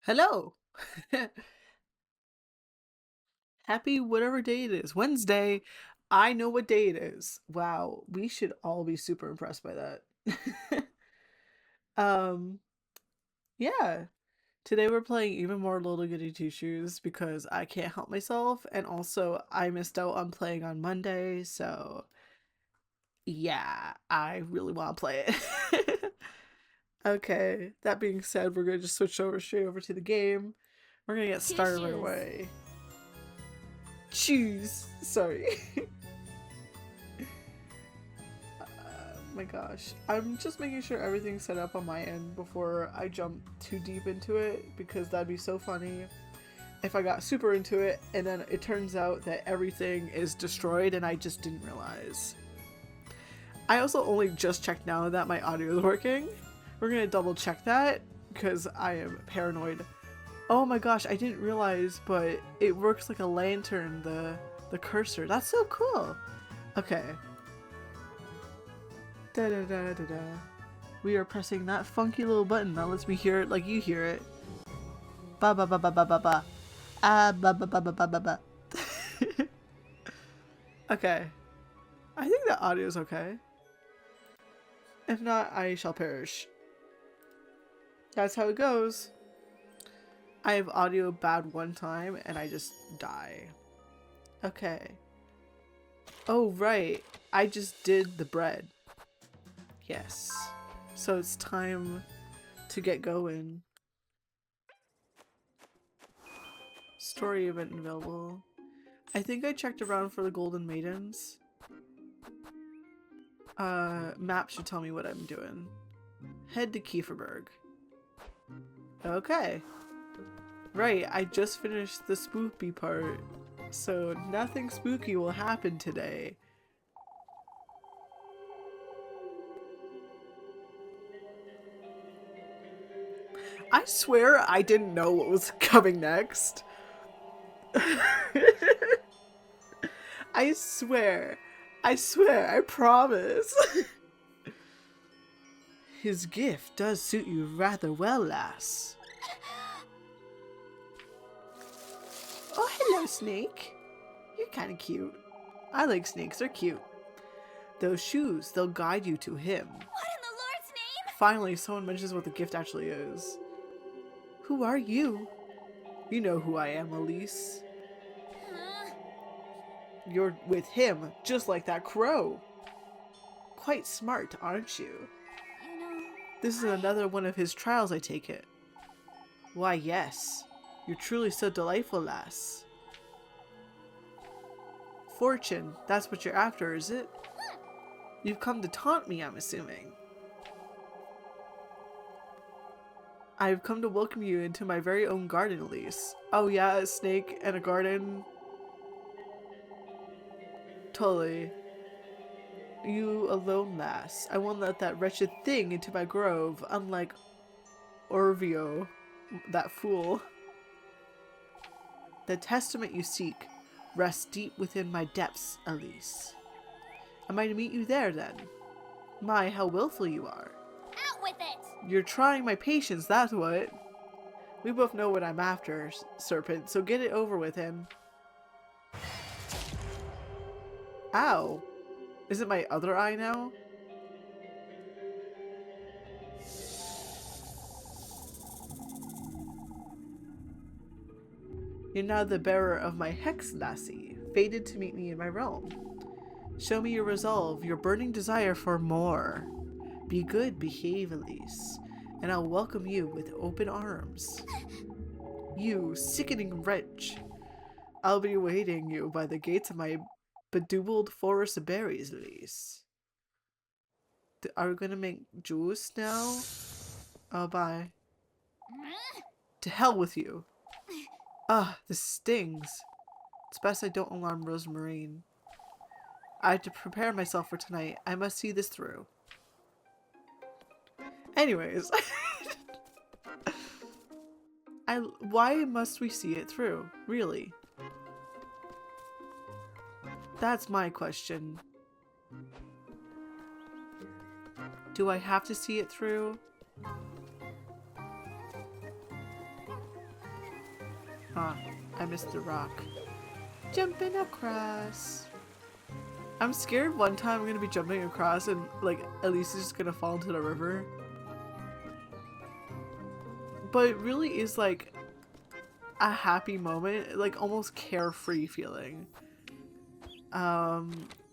Hello. Happy whatever day it is. Wednesday. I know what day it is. Wow, we should all be super impressed by that. um, yeah. Today we're playing even more Little Goody Two Shoes because I can't help myself, and also I missed out on playing on Monday, so yeah, I really want to play it. Okay, that being said, we're gonna just switch over straight over to the game. We're gonna get Two started right shoes. away. Choose. Sorry. My gosh. I'm just making sure everything's set up on my end before I jump too deep into it, because that'd be so funny if I got super into it and then it turns out that everything is destroyed and I just didn't realize. I also only just checked now that my audio is working. We're gonna double check that because I am paranoid. Oh my gosh, I didn't realize, but it works like a lantern, the cursor. That's so cool. Okay. Da da da da da. We are pressing that funky little button that lets me hear it like you hear it. Ba ba ba ba ba ba ba. Ah ba ba ba ba ba ba ba. Okay. I think the audio's okay. If not, I shall perish. That's how it goes. I have audio bad one time and I just die. Okay. Oh, right. I just did the bread. Yes. So it's time to get going. Story event available. I think I checked around for the Golden Maidens. Map should tell me what I'm doing. Head to Kieferberg. Okay. Right, I just finished the spooky part, so nothing spooky will happen today. I swear I didn't know what was coming next. I swear. I swear, I promise. His gift does suit you rather well, lass. Oh, hello, Snake. You're kinda cute. I like snakes, they're cute. Those shoes, they'll guide you to him. What in the Lord's name? Finally, someone mentions what the gift actually is. Who are you? You know who I am, Elise. You're with him, just like that crow. Quite smart, aren't you? You know, This is another one of his trials, I take it. Why, yes. You're truly so delightful, lass. Fortune, that's what you're after, is it? You've come to taunt me, I'm assuming. I've come to welcome you into my very own garden, Elise. Oh yeah, a snake and a garden. Totally. You alone, lass. I won't let that wretched thing into my grove, unlike Orvio, that fool. The testament you seek rests deep within my depths, Elise. Am I to meet you there, then? My, how willful you are. out with it! You're trying my patience, that's what. We both know what I'm after, Serpent, so get it over with him. Ow. Is it my other eye now? You're now the bearer of my hex, lassie, fated to meet me in my realm. Show me your resolve, your burning desire for more. Be good, behave, Elise, and I'll welcome you with open arms. You sickening wretch! I'll be waiting you by the gates of my bedoubled forest of berries, Elise. Are we gonna make juice now? Oh, bye. To hell with you! Ah, this stings. It's best I don't alarm Rosemarine. I have to prepare myself for tonight. I must see this through. Anyways. Why must we see it through? Really? That's my question. Do I have to see it through? Huh, I missed the rock. Jumping across. I'm scared one time I'm gonna be jumping across and like Elise is just gonna fall into the river. But it really is like a happy moment, like almost carefree feeling.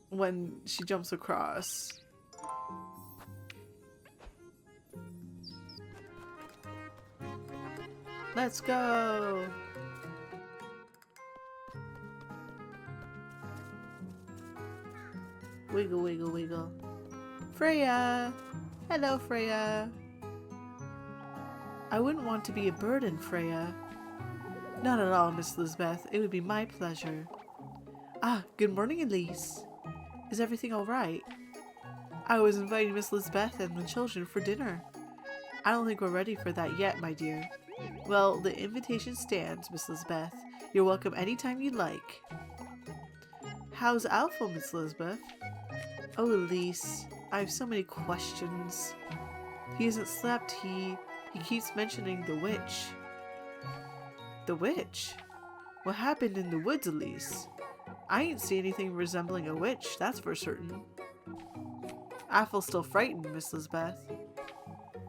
When she jumps across. Let's go! Wiggle, wiggle, wiggle. Freya! Hello, Freya. I wouldn't want to be a burden, Freya. Not at all, Miss Lisbeth. It would be my pleasure. Ah, good morning, Elise. Is everything alright? I was inviting Miss Lisbeth and the children for dinner. I don't think we're ready for that yet, my dear. Well, the invitation stands, Miss Lisbeth. You're welcome anytime you like. How's Alpha, Miss Lisbeth? Oh, Elise, I have so many questions. He hasn't slept. He keeps mentioning the witch. The witch? What happened in the woods, Elise? I ain't seen anything resembling a witch, that's for certain. I feel still frightened, Miss Lisbeth.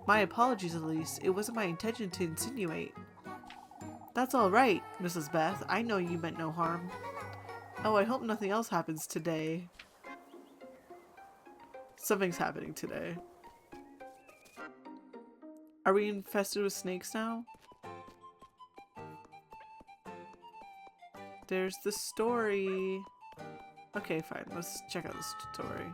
My apologies, Elise. It wasn't my intention to insinuate. That's all right, Mrs. Beth. I know you meant no harm. Oh, I hope nothing else happens today. Something's happening today. Are we infested with snakes now? There's the story. Okay, fine. Let's check out the story.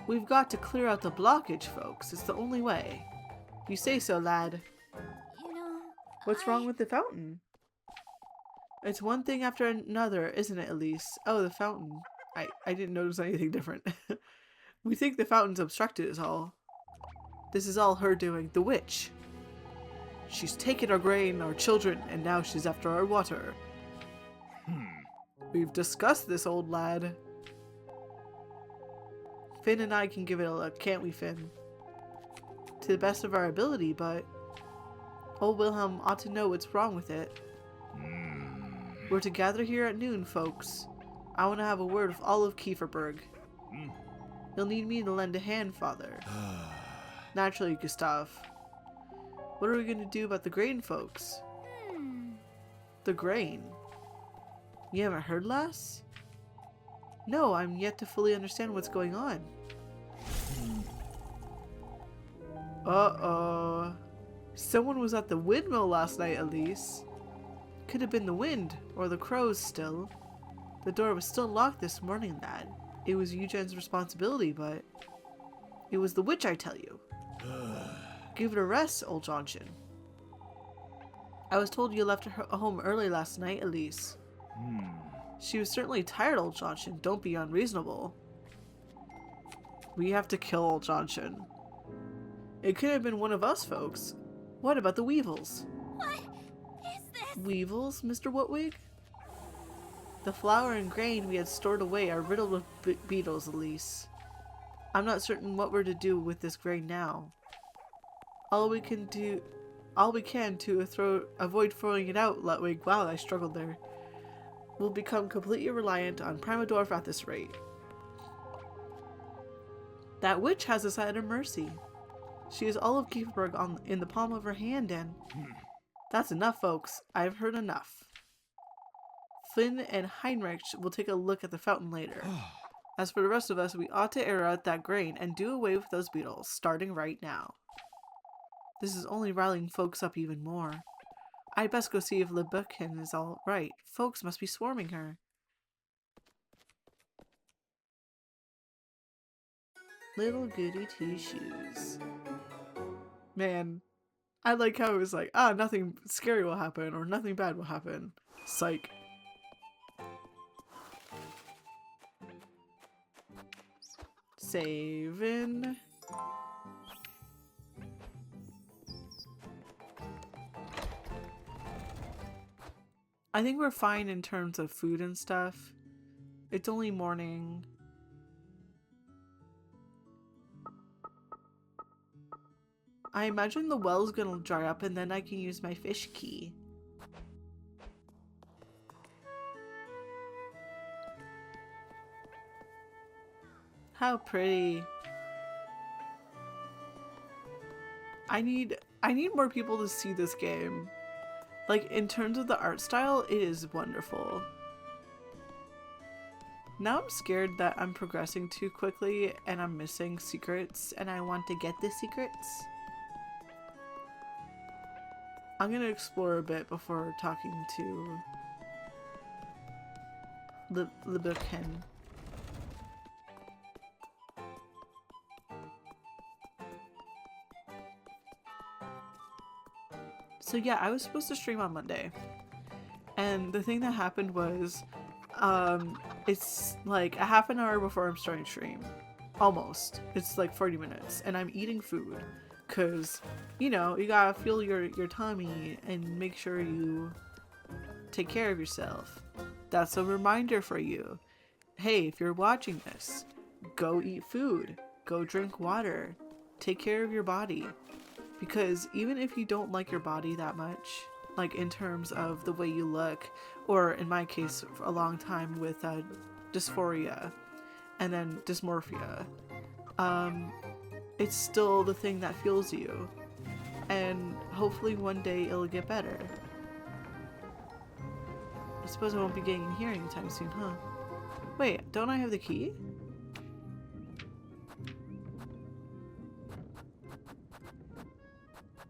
We've got to clear out the blockage, folks. It's the only way. You say so, lad. You know, What's wrong with the fountain? It's one thing after another, isn't it, Elise? Oh, the fountain. I didn't notice anything different. We think the fountain's obstructed is all. This is all her doing. The witch. She's taken our grain, our children, and now she's after our water. We've discussed this, old lad. Finn and I can give it a look, can't we, Finn? To the best of our ability, but old Wilhelm ought to know what's wrong with it. We're to gather here at noon, folks. I want to have a word with all of Kieferberg. You'll need me to lend a hand, Father. Naturally, Gustav. What are we going to do about the grain, folks? The grain? You haven't heard, lass? No, I'm yet to fully understand what's going on. Uh-oh. Someone was at the windmill last night, Elise. Could have been the wind, or the crows still. The door was still locked this morning, lad. It was Eugene's responsibility, but it was the witch, I tell you. Give it a rest, old Johnson. I was told you left her home early last night, Elise. She was certainly tired, old Johnson. Don't be unreasonable. We have to kill old Johnson. It could have been one of us, folks. What about the weevils? what is this? Weevils, Mr. Whatwig? The flour and grain we had stored away are riddled with beetles, Elise. I'm not certain what we're to do with this grain now. All we can to avoid throwing it out, Lutwig. Wow, I struggled there. We'll become completely reliant on Primadorf at this rate. That witch has us at her mercy. She has all of Kieferberg in the palm of her hand, and that's enough, folks. I've heard enough. Flynn and Heinrich will take a look at the fountain later. As for the rest of us, we ought to air out that grain and do away with those beetles, starting right now. This is only riling folks up even more. I'd best go see if Lebucken is all right. Folks must be swarming her. Little Goody Two-Shoes. Man, I like how it was like, nothing scary will happen or nothing bad will happen. Psych. Saving. I think we're fine in terms of food and stuff. It's only morning. I imagine the well's gonna dry up and then I can use my fish key. How pretty. I need more people to see this game. Like, in terms of the art style, it is wonderful. Now I'm scared that I'm progressing too quickly and I'm missing secrets and I want to get the secrets. I'm gonna explore a bit before talking to the Ken. So yeah, I was supposed to stream on Monday. And the thing that happened was, it's like a half an hour before I'm starting stream. Almost. It's like 40 minutes. And I'm eating food. Cause, you know, you gotta fuel your tummy and make sure you take care of yourself. That's a reminder for you. Hey, if you're watching this, go eat food. Go drink water. Take care of your body. Because even if you don't like your body that much, like in terms of the way you look, or in my case, for a long time with dysphoria and then dysmorphia, it's still the thing that fuels you. And hopefully one day it'll get better. I suppose I won't be getting in here anytime soon, huh? Wait, don't I have the key?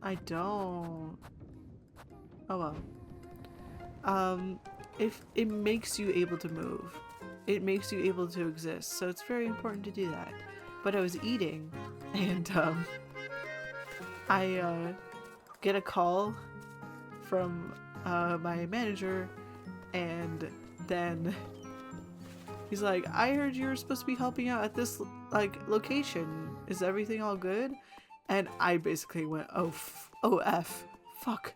I don't. Oh well. If it makes you able to move, it makes you able to exist, so it's very important to do that. But I was eating, and I get a call from my manager, and then he's like, "I heard you were supposed to be helping out at this like location. Is everything all good?" And I basically went, oh F, fuck.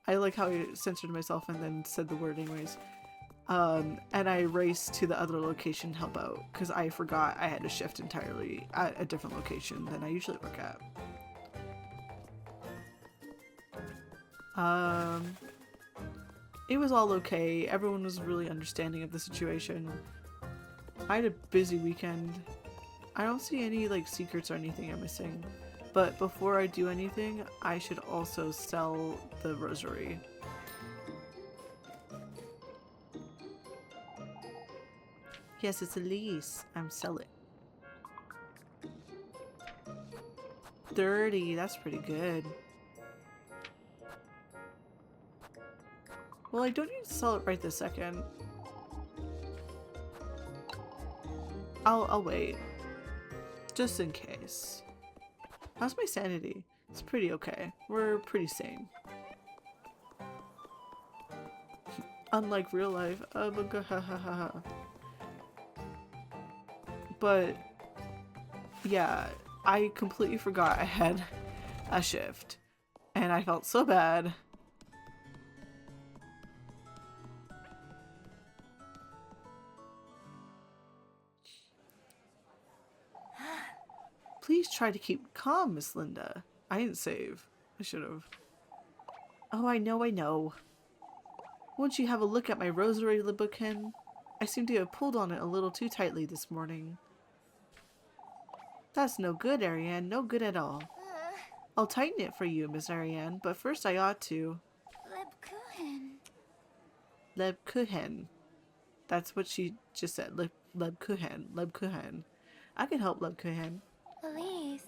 I like how I censored myself and then said the word anyways. And I raced to the other location to help out because I forgot I had to shift entirely at a different location than I usually work at. It was all okay. Everyone was really understanding of the situation. I had a busy weekend. I don't see any like secrets or anything I'm missing. But before I do anything, I should also sell the rosary. Yes, it's a lease. I'm selling. 30, that's pretty good. Well, I don't need to sell it right this second. I'll wait. Just in case. How's my sanity? It's pretty okay. We're pretty sane. Unlike real life. But yeah, I completely forgot I had a shift. And I felt so bad. Please try to keep calm, Miss Linda. I didn't save. I should have. Oh, I know. Won't you have a look at my rosary, Libuken? I seem to have pulled on it a little too tightly this morning. That's no good, Ariane. No good at all. I'll tighten it for you, Miss Ariane, but first I ought to... Lebkuchen. That's what she just said. Lebkuchen. I can help Lebkuchen. Elise.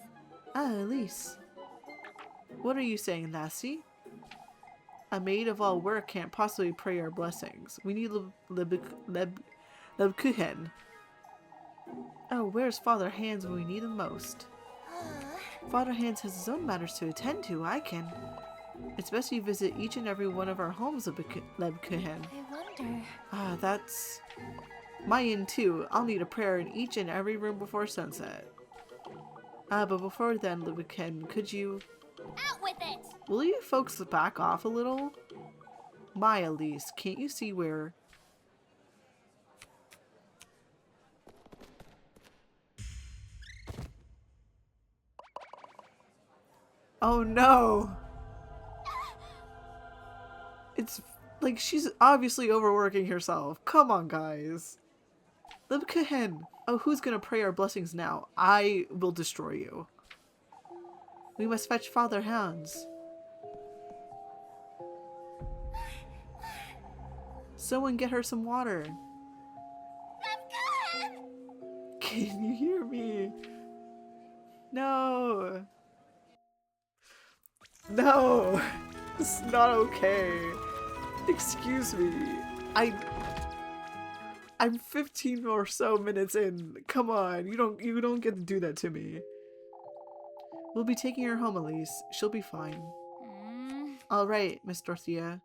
Ah, Elise. What are you saying, lassie? A maid of all work can't possibly pray our blessings. We need Lebkuchen. Oh, where's Father Hans when we need him most? Father Hans has his own matters to attend to, I can. It's best you visit each and every one of our homes, Lebkuchen. I wonder. Ah, that's... mine too. I'll need a prayer in each and every room before sunset. But before then, Lebkuchen, could you... Out with it! Will you folks back off a little? My Elise, can't you see where... Oh no! It's like she's obviously overworking herself. Come on, guys. Libkahen! Oh, who's gonna pray our blessings now? I will destroy you. We must fetch Father Hans. Someone get her some water. Can you hear me? No. No. This is not okay. Excuse me. I'm 15 or so minutes in. Come on. You don't get to do that to me. We'll be taking her home, Elise. She'll be fine. All right, Miss Dorothea.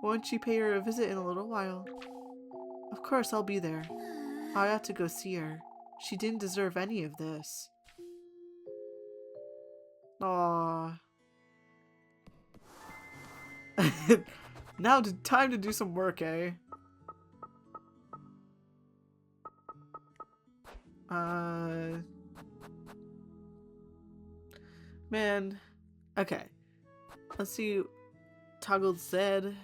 Won't you pay her a visit in a little while? Of course, I'll be there. I ought to go see her. She didn't deserve any of this. Aww. Now time to do some work, eh? Man. Okay. Let's see. Toggled Z.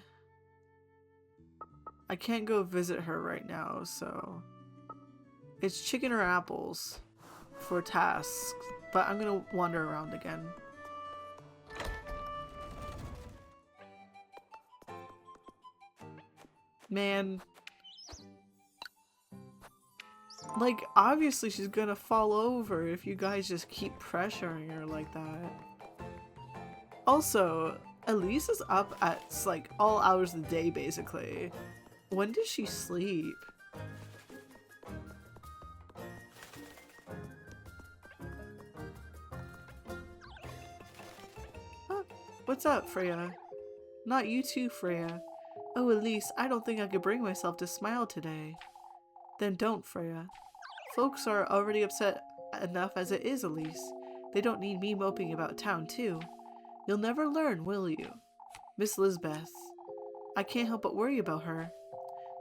I can't go visit her right now, so... It's chicken or apples for tasks, but I'm gonna wander around again. Man. Like, obviously she's gonna fall over if you guys just keep pressuring her like that. Also, Elise is up at, like, all hours of the day, basically. When does she sleep? Huh? What's up, Freya? Not you too, Freya. Oh, Elise, I don't think I could bring myself to smile today. Then don't, Freya. Folks are already upset enough as it is, Elise. They don't need me moping about town, too. You'll never learn, will you? Miss Lisbeth. I can't help but worry about her.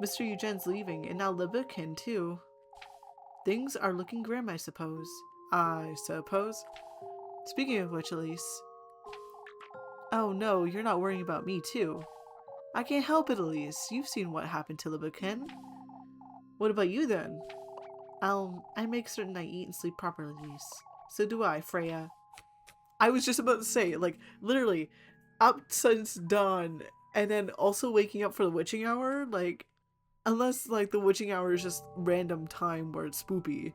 Mr. Eugene's leaving, and now Libbykin, too. Things are looking grim, I suppose. I suppose? Speaking of which, Elise... Oh no, you're not worrying about me, too. I can't help it, Elise. You've seen what happened to Libbykin. What about you, then? I make certain I eat and sleep properly, Elise. So do I, Freya. I was just about to say, like, literally, up since dawn, and then also waking up for the witching hour, like, unless, like, the witching hour is just random time where it's spoopy.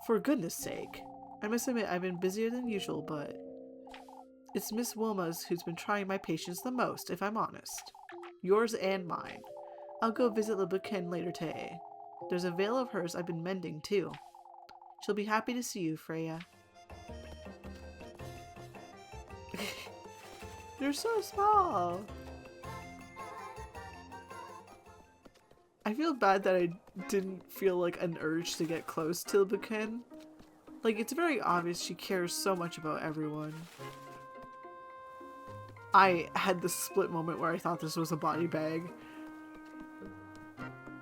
For goodness sake. I must admit I've been busier than usual, but it's Miss Wilma's who's been trying my patience the most, if I'm honest. Yours and mine. I'll go visit Libbykin later today. There's a veil of hers I've been mending, too. She'll be happy to see you, Freya. You're so small! I feel bad that I didn't feel like an urge to get close to Libbykin. Like, it's very obvious she cares so much about everyone. I had this split moment where I thought this was a body bag.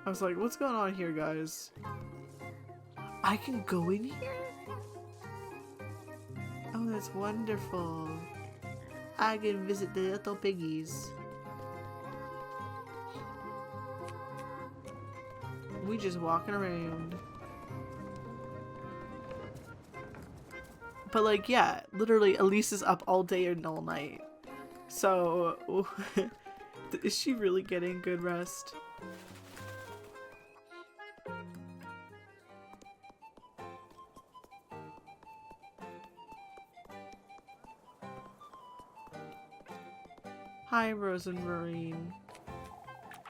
I was like, what's going on here, guys? I can go in here? Oh, that's wonderful. I can visit the little piggies. We just walking around. But like, yeah, literally Elise is up all day and all night. So, is she really getting good rest? Hi, Rosemarine.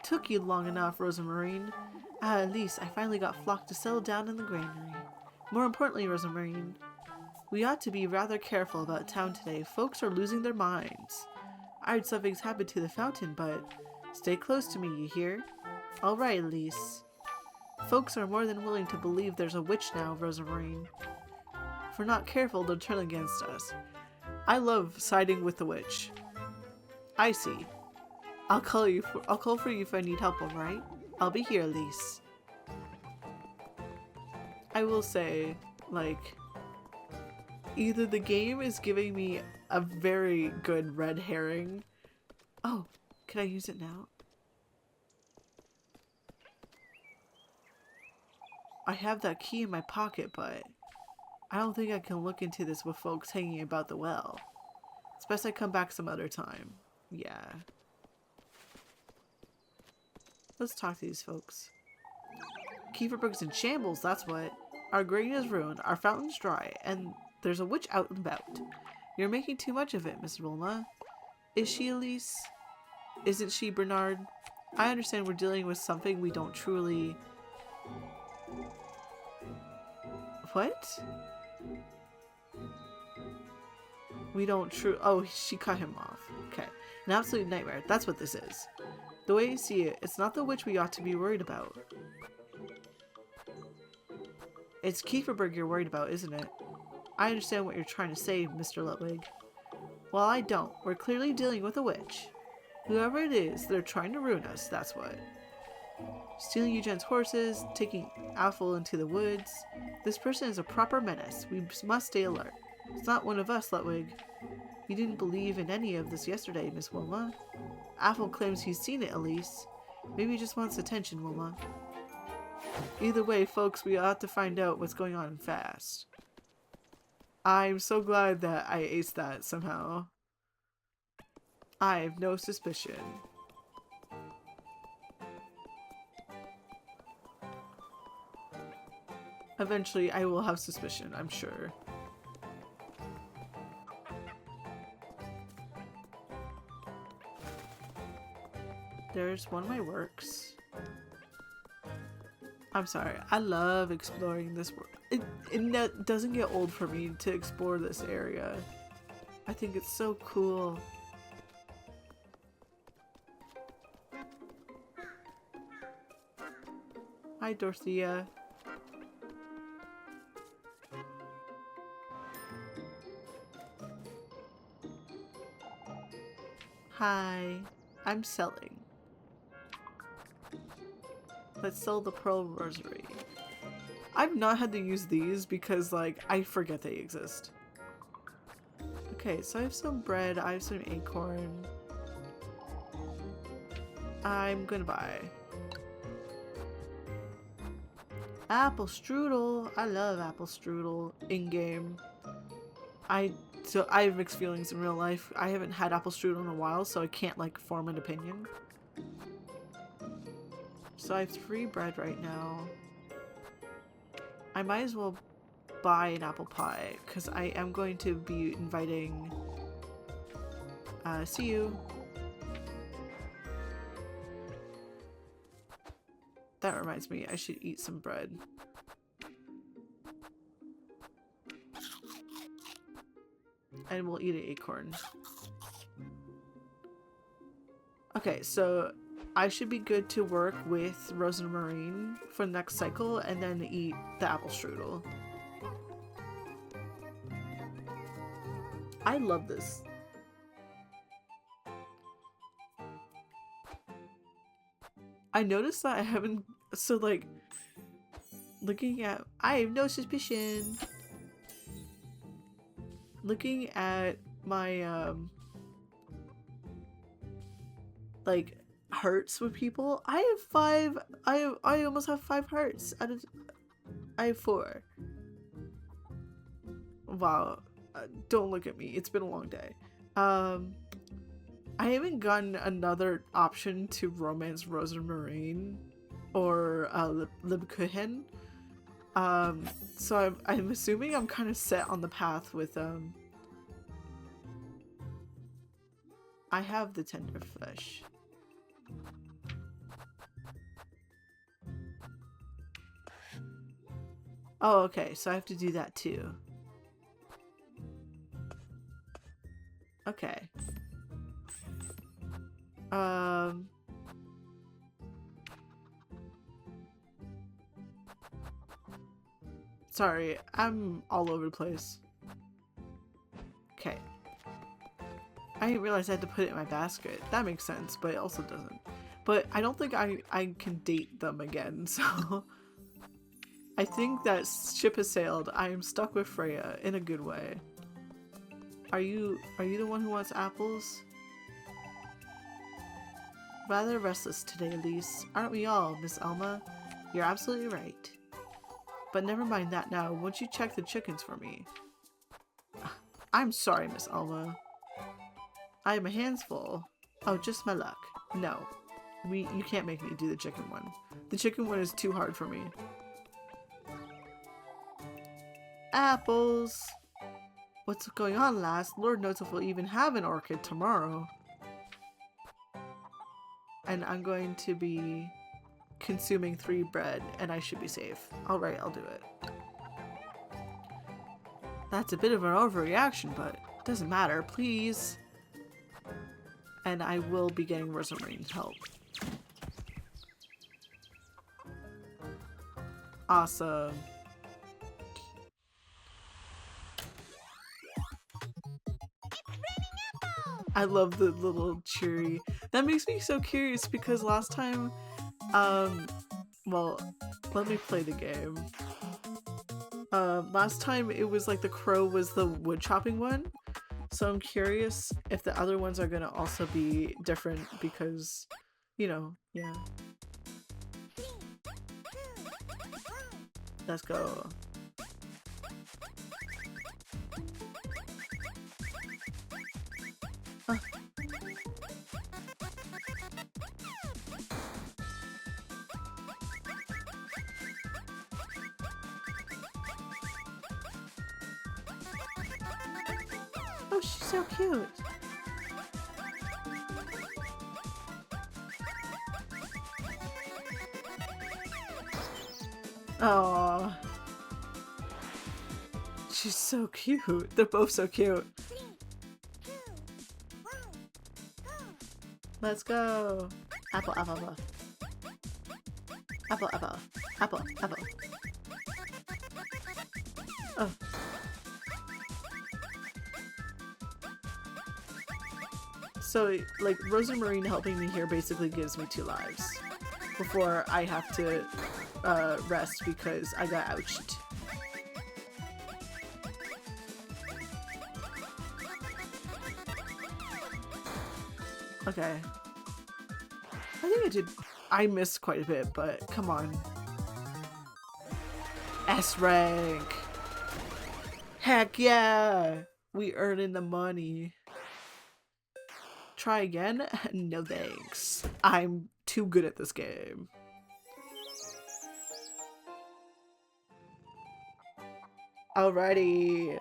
Took you long enough, Rosemarine. At least I finally got Flock to settle down in the granary. More importantly, Rosemarine, we ought to be rather careful about town today. Folks are losing their minds. I heard something's happened to the fountain, but stay close to me, you hear? All right, Elise. Folks are more than willing to believe there's a witch now, Rosemarine. If we're not careful, they'll turn against us. I love siding with the witch. I see. I'll call for you if I need help, alright? I'll be here, Elise. I will say, like, Either the game is giving me a very good red herring. Oh, can I use it now? I have that key in my pocket, but I don't think I can look into this with folks hanging about the well. It's best I come back some other time. Yeah. Let's talk to these folks. Kieferberg's in shambles, that's what. Our grain is ruined, our fountain's dry, and there's a witch out and about. You're making too much of it, Miss Wilma. Is she, Elise? Isn't she, Bernard? I understand we're dealing with something we don't truly... What? We don't Oh, she cut him off. Okay. An absolute nightmare. That's what this is. The way you see it, it's not the witch we ought to be worried about. It's Kieferberg you're worried about, isn't it? I understand what you're trying to say, Mr. Ludwig. Well, I don't. We're clearly dealing with a witch. Whoever it is, they're trying to ruin us, that's what. Stealing Eugene's horses, taking Alpha into the woods. This person is a proper menace. We must stay alert. It's not one of us, Ludwig. You didn't believe in any of this yesterday, Miss Wilma. Apple claims he's seen it, Elise. Maybe he just wants attention, Wilma. Either way, folks, we ought to find out what's going on fast. I'm so glad that I aced that somehow. I have no suspicion. Eventually, I will have suspicion, I'm sure. There's one of my works. I'm sorry, I love exploring this world. It doesn't get old for me to explore this area. I think it's so cool. Hi, Dorothea. Hi, I'm selling. Let's sell the Pearl Rosary. I've not had to use these because, like, I forget they exist. Okay, so I have some bread, I have some acorn. I'm gonna buy apple strudel. I love apple strudel in-game. So I have mixed feelings in real life. I haven't had apple strudel in a while, so I can't, like, form an opinion. So I have 3 bread right now. I might as well buy an apple pie, because I am going to be inviting... see you. That reminds me, I should eat some bread. And we'll eat an acorn. Okay, so I should be good to work with Rose and Marine for the next cycle and then eat the apple strudel. I love this. I noticed that I haven't, so like, looking at, I have no suspicion. Looking at my, like, hearts with people, I have 5, I almost have 5 hearts out of, I have 4. Wow, don't look at me, it's been a long day. I haven't gotten another option to romance Rose and Marine or Libkuchen. So I'm assuming I'm kind of set on the path with I have the tender flesh. Oh, okay, so I have to do that too. Okay. Sorry, I'm all over the place. Okay. I didn't realize I had to put it in my basket. That makes sense, but it also doesn't. But I don't think I can date them again, so... I think that ship has sailed. I am stuck with Freya in a good way. Are you the one who wants apples? Rather restless today, Elise. Aren't we all, Miss Alma? You're absolutely right. But never mind that now. Won't you check the chickens for me? I'm sorry, Miss Alma. I have my hands full. Oh, just my luck. No. You can't make me do the chicken one. The chicken one is too hard for me. Apples! What's going on, lass? Lord knows if we'll even have an orchid tomorrow. And I'm going to be consuming 3 bread, and I should be safe. Alright, I'll do it. That's a bit of an overreaction, but it doesn't matter, please. And I will be getting Rosamarine's help. Awesome. I love the little cheery. That makes me so curious because last time, well, let me play the game. Last time it was like the crow was the wood chopping one. So I'm curious if the other ones are gonna also be different because, you know, yeah. Let's go. Oh, she's so cute. Oh, she's so cute. They're both so cute. Let's go. Apple, apple, apple. Apple, apple. Apple, apple. Oh. So, like, Rosamarine helping me here basically gives me 2 lives before I have to rest because I got ouched. Okay. I think I missed quite a bit, but come on. S rank! Heck yeah! We earning the money. Try again? No thanks. I'm too good at this game. Alrighty.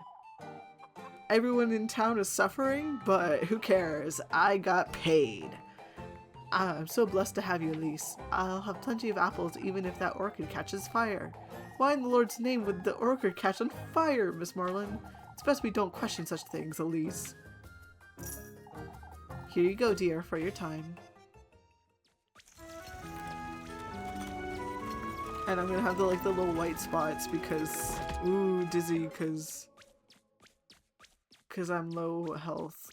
Everyone in town is suffering, but who cares? I got paid. I'm so blessed to have you, Elise. I'll have plenty of apples even if that orchid catches fire. Why in the Lord's name would the orchid catch on fire, Miss Marlin? It's best we don't question such things, Elise. Here you go, dear, for your time. And I'm gonna have the little white spots because, ooh, dizzy, cause I'm low health.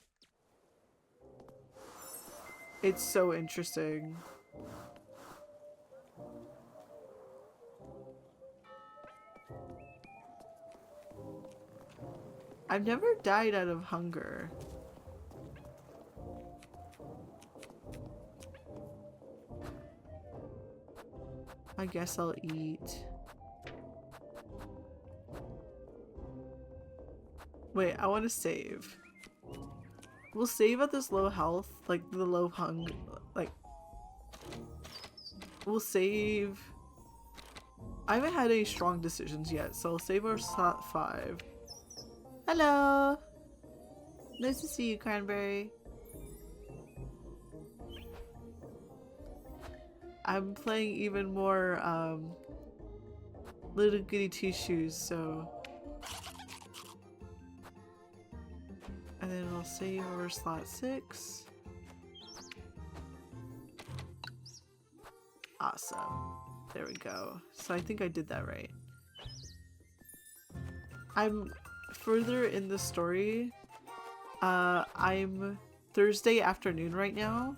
It's so interesting. I've never died out of hunger. I guess I'll eat. Wait, I want to save. We'll save at this low health, like the low hunger, like we'll save. I haven't had any strong decisions yet, so I'll save our slot 5. Hello! Nice to see you, Cranberry. I'm playing even more Little Goody Two-Shoes, so... And then I'll save over slot 6. Awesome. There we go. So I think I did that right. I'm further in the story. I'm Thursday afternoon right now.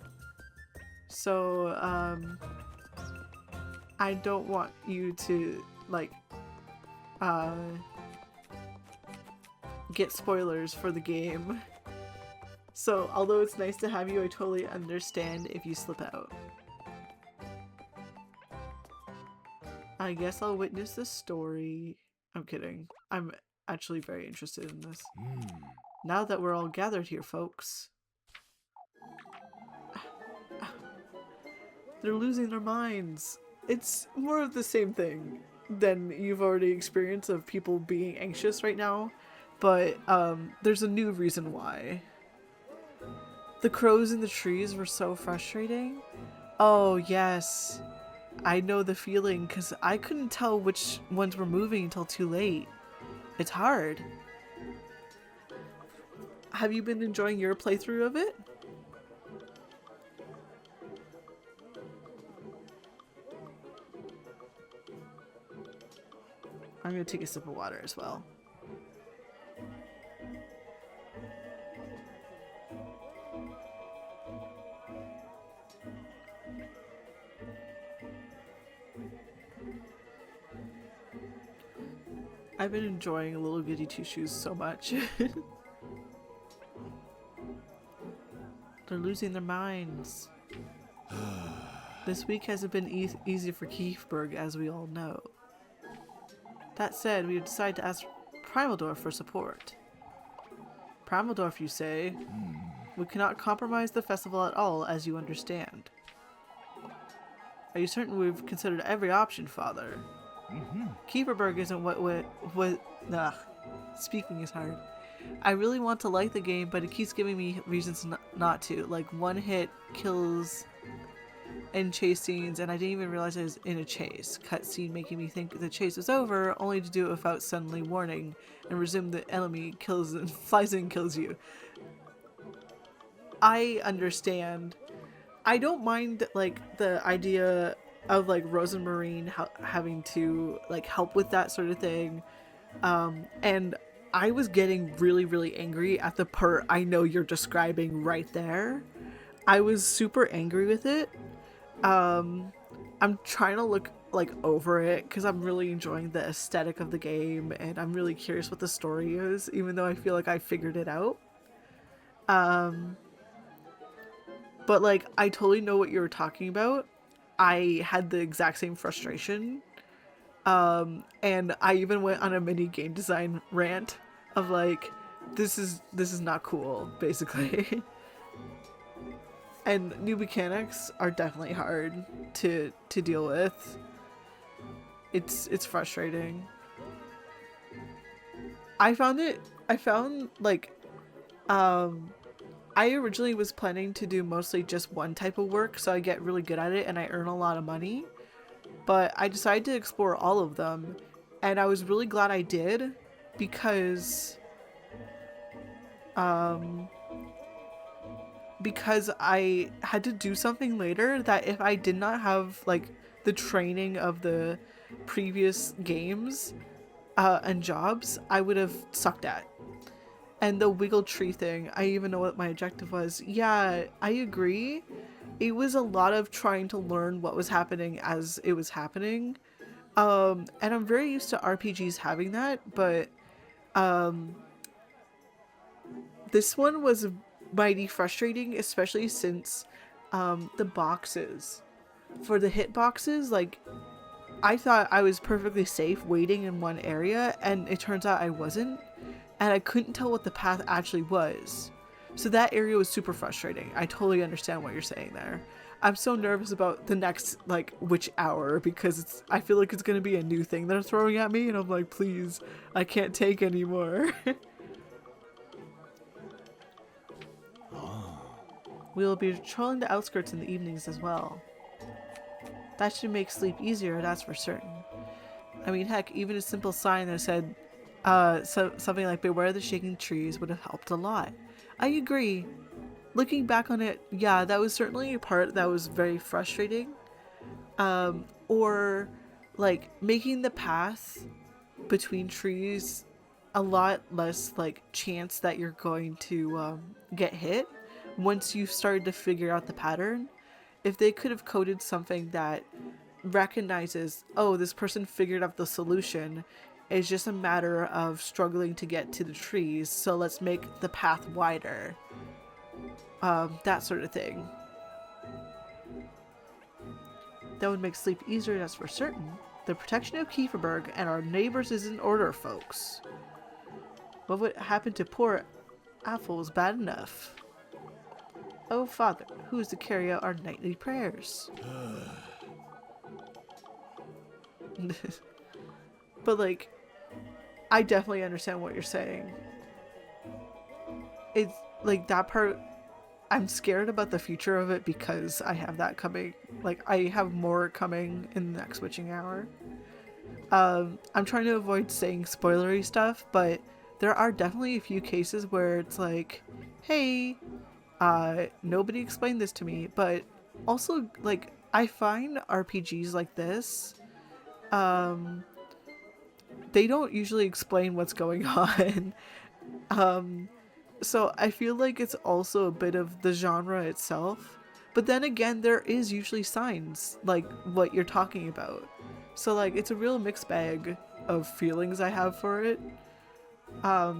So, I don't want you to, like, get spoilers for the game. So although it's nice to have you, I totally understand if you slip out. I guess I'll witness the story. I'm kidding. I'm actually very interested in this. Now that we're all gathered here, folks. They're losing their minds. It's more of the same thing than you've already experienced of people being anxious right now. But there's a new reason why. The crows in the trees were so frustrating. Oh, yes. I know the feeling because I couldn't tell which ones were moving until too late. It's hard. Have you been enjoying your playthrough of it? I'm gonna take a sip of water as well. I've been enjoying Little Goody Two Shoes so much. They're losing their minds. This week hasn't been easy for Kiefberg, as we all know. That said, we have decided to ask Primaldorf for support. Primaldorf, you say? We cannot compromise the festival at all, as you understand. Are you certain we've considered every option, Father? Kieferberg isn't what speaking is hard. I really want to like the game, but it keeps giving me reasons not to. Like one hit kills and chase scenes, and I didn't even realize I was in a chase. Cutscene making me think the chase was over, only to do it without suddenly warning and resume the enemy kills and flies in and kills you. I understand. I don't mind like the idea of like Rosemarine having to like help with that sort of thing, and I was getting really angry at the part I know you're describing right there. I was super angry with it. I'm trying to look like over it because I'm really enjoying the aesthetic of the game, and I'm really curious what the story is, even though I feel like I figured it out. But like I totally know what you were talking about. I had the exact same frustration. And I even went on a mini game design rant of like, this is not cool, basically. And new mechanics are definitely hard to deal with. It's frustrating. I found like, I originally was planning to do mostly just one type of work, so I get really good at it and I earn a lot of money. But I decided to explore all of them, and I was really glad I did, because I had to do something later that if I did not have like the training of the previous games and jobs, I would have sucked at. And the wiggle tree thing, I even know what my objective was. Yeah, I agree. It was a lot of trying to learn what was happening as it was happening. And I'm very used to RPGs having that, but this one was mighty frustrating, especially since the boxes. For the hit boxes, like, I thought I was perfectly safe waiting in one area, and it turns out I wasn't, and I couldn't tell what the path actually was. So that area was super frustrating. I totally understand what you're saying there. I'm so nervous about the next, like, which hour, because I feel like it's going to be a new thing they're throwing at me, and I'm like, please, I can't take anymore. We'll be patrolling the outskirts in the evenings as well. That should make sleep easier, that's for certain. I mean, heck, even a simple sign that said something like beware the shaking trees would have helped a lot. I agree. Looking back on it, yeah, that was certainly a part that was very frustrating. Or like making the path between trees a lot less like chance that you're going to get hit once you've started to figure out the pattern. If they could have coded something that recognizes, oh, this person figured out the solution It's just a matter of struggling to get to the trees, so let's make the path wider. That sort of thing. That would make sleep easier, that's for certain. The protection of Kieferberg and our neighbors is in order, folks. What would happen to poor Apple is bad enough. Oh, Father, who is to carry out our nightly prayers? But, like, I definitely understand what you're saying. It's, like, that part, I'm scared about the future of it because I have that coming. Like, I have more coming in the next witching hour. I'm trying to avoid saying spoilery stuff, but there are definitely a few cases where it's like, hey, nobody explained this to me. But also, like, I find RPGs like this, they don't usually explain what's going on. So I feel like it's also a bit of the genre itself. But then again, there is usually signs, like what you're talking about. So, like, it's a real mixed bag of feelings I have for it. I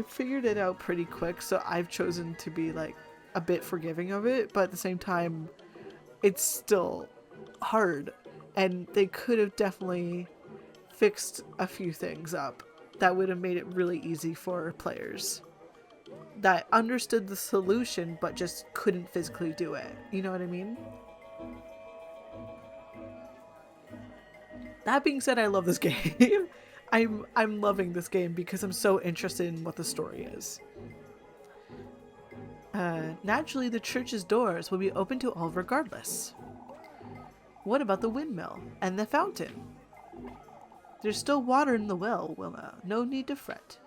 figured it out pretty quick, so I've chosen to be, like, a bit forgiving of it. But at the same time, it's still hard. And they could have definitely fixed a few things up that would have made it really easy for players that understood the solution but just couldn't physically do it. You know what I mean? That being said, I love this game. I'm loving this game because I'm so interested in what the story is. Naturally, the church's doors will be open to all regardless. What about the windmill and the fountain? There's still water in the well, Wilma. No need to fret.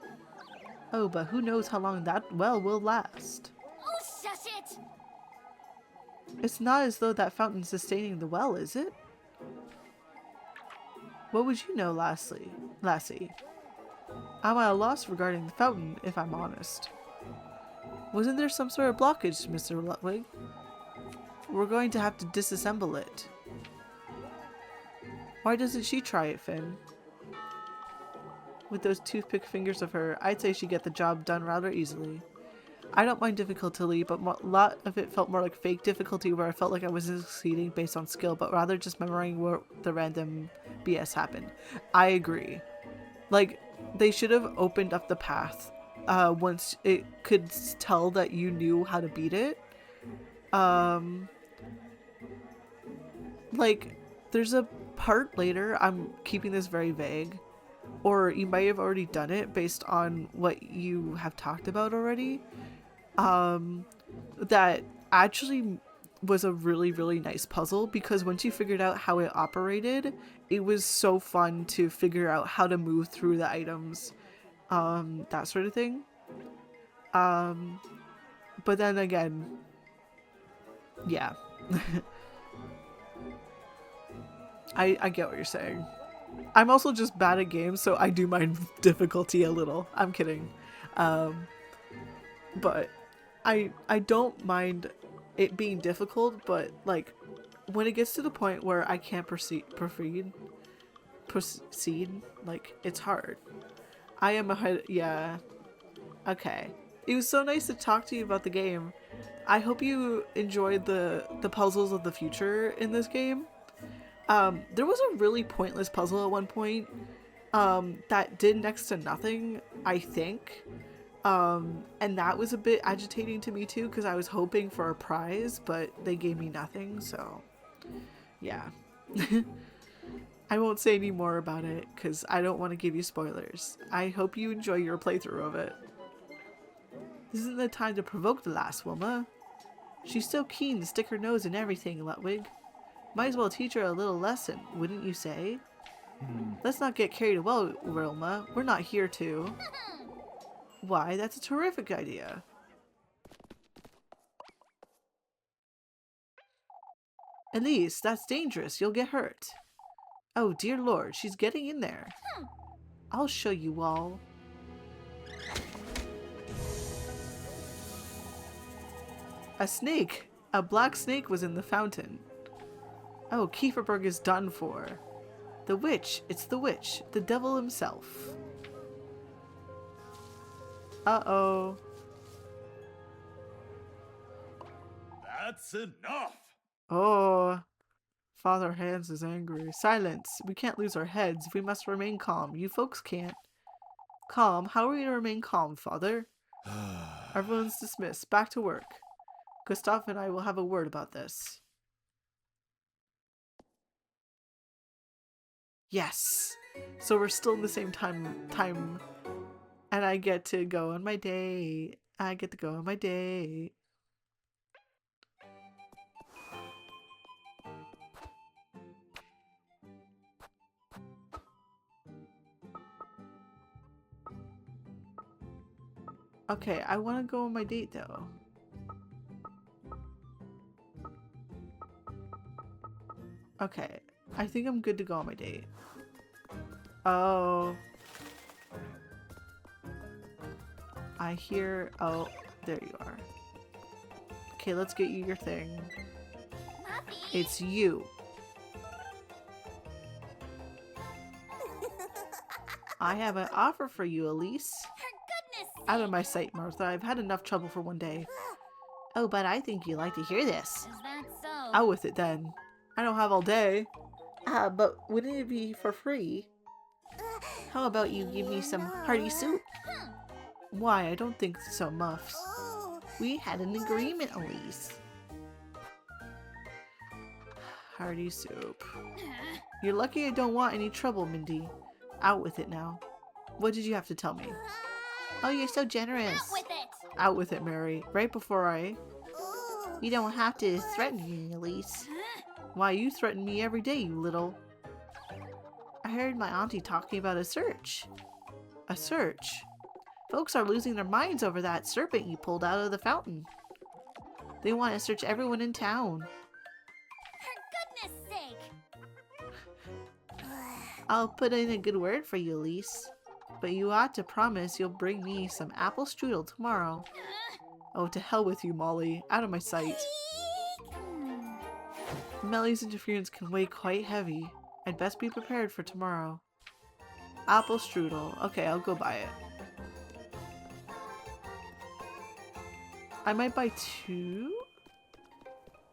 Oh, but who knows how long that well will last. Oh, shush it! It's not as though that fountain's sustaining the well, is it? What would you know, Lassie? I'm at a loss regarding the fountain, if I'm honest. Wasn't there some sort of blockage, Mr. Ludwig? We're going to have to disassemble it. Why doesn't she try it, Finn? With those toothpick fingers of her, I'd say she'd get the job done rather easily. I don't mind difficulty, but a lot of it felt more like fake difficulty where I felt like I wasn't succeeding based on skill, but rather just memorizing where the random BS happened. I agree. Like, they should have opened up the path once it could tell that you knew how to beat it. Like, there's a part later, I'm keeping this very vague, or you might have already done it based on what you have talked about already, that actually was a really, really nice puzzle, because once you figured out how it operated, it was so fun to figure out how to move through the items, that sort of thing. But then again, yeah. I get what you're saying. I'm also just bad at games, so I do mind difficulty a little. I'm kidding. But I don't mind it being difficult, but like when it gets to the point where I can't proceed, like it's hard. I am yeah. Okay. It was so nice to talk to you about the game. I hope you enjoyed the puzzles of the future in this game. There was a really pointless puzzle at one point that did next to nothing, I think. And that was a bit agitating to me too, because I was hoping for a prize, but they gave me nothing, so yeah. I won't say any more about it because I don't want to give you spoilers. I hope you enjoy your playthrough of it. This isn't the time to provoke the lass, Wilma. She's so keen to stick her nose in everything, Ludwig. Might as well teach her a little lesson, wouldn't you say? Let's not get carried away, Wilma. We're not here to. Why, that's a terrific idea. Elise, that's dangerous. You'll get hurt. Oh, dear Lord, she's getting in there. I'll show you all. A snake! A black snake was in the fountain. Oh, Kieferberg is done for. The witch. It's the witch. The devil himself. Uh-oh. That's enough! Oh. Father Hans is angry. Silence. We can't lose our heads. We must remain calm. You folks can't. Calm? How are we to remain calm, Father? Everyone's dismissed. Back to work. Gustav and I will have a word about this. Yes! So we're still in the same time. And I get to go on my date. I get to go on my date. Okay, I want to go on my date though. Okay, I think I'm good to go on my date. Oh. I hear... Oh, there you are. Okay, let's get you your thing. Muffy. It's you. I have an offer for you, Elise. For goodness sake. Out of my sight, Martha. I've had enough trouble for one day. Oh, but I think you'd like to hear this. Is that so? Out with it then. I don't have all day. But wouldn't it be for free? How about you give me some hearty soup? Why, I don't think so, Muffs. We had an agreement, Elise. Hearty soup. You're lucky I don't want any trouble, Mindy. Out with it now. What did you have to tell me? Oh, you're so generous. Out with it. Out with it, Mary. Right before I... You don't have to threaten me, Elise. Why, you threaten me every day, you little... I heard my auntie talking about a search. A search? Folks are losing their minds over that serpent you pulled out of the fountain. They want to search everyone in town. For goodness sake. I'll put in a good word for you, Elise. But you ought to promise you'll bring me some apple strudel tomorrow. Oh, to hell with you, Molly. Out of my sight. Melly's interference can weigh quite heavy. I'd best be prepared for tomorrow. Apple strudel. Okay, I'll go buy it. I might buy 2?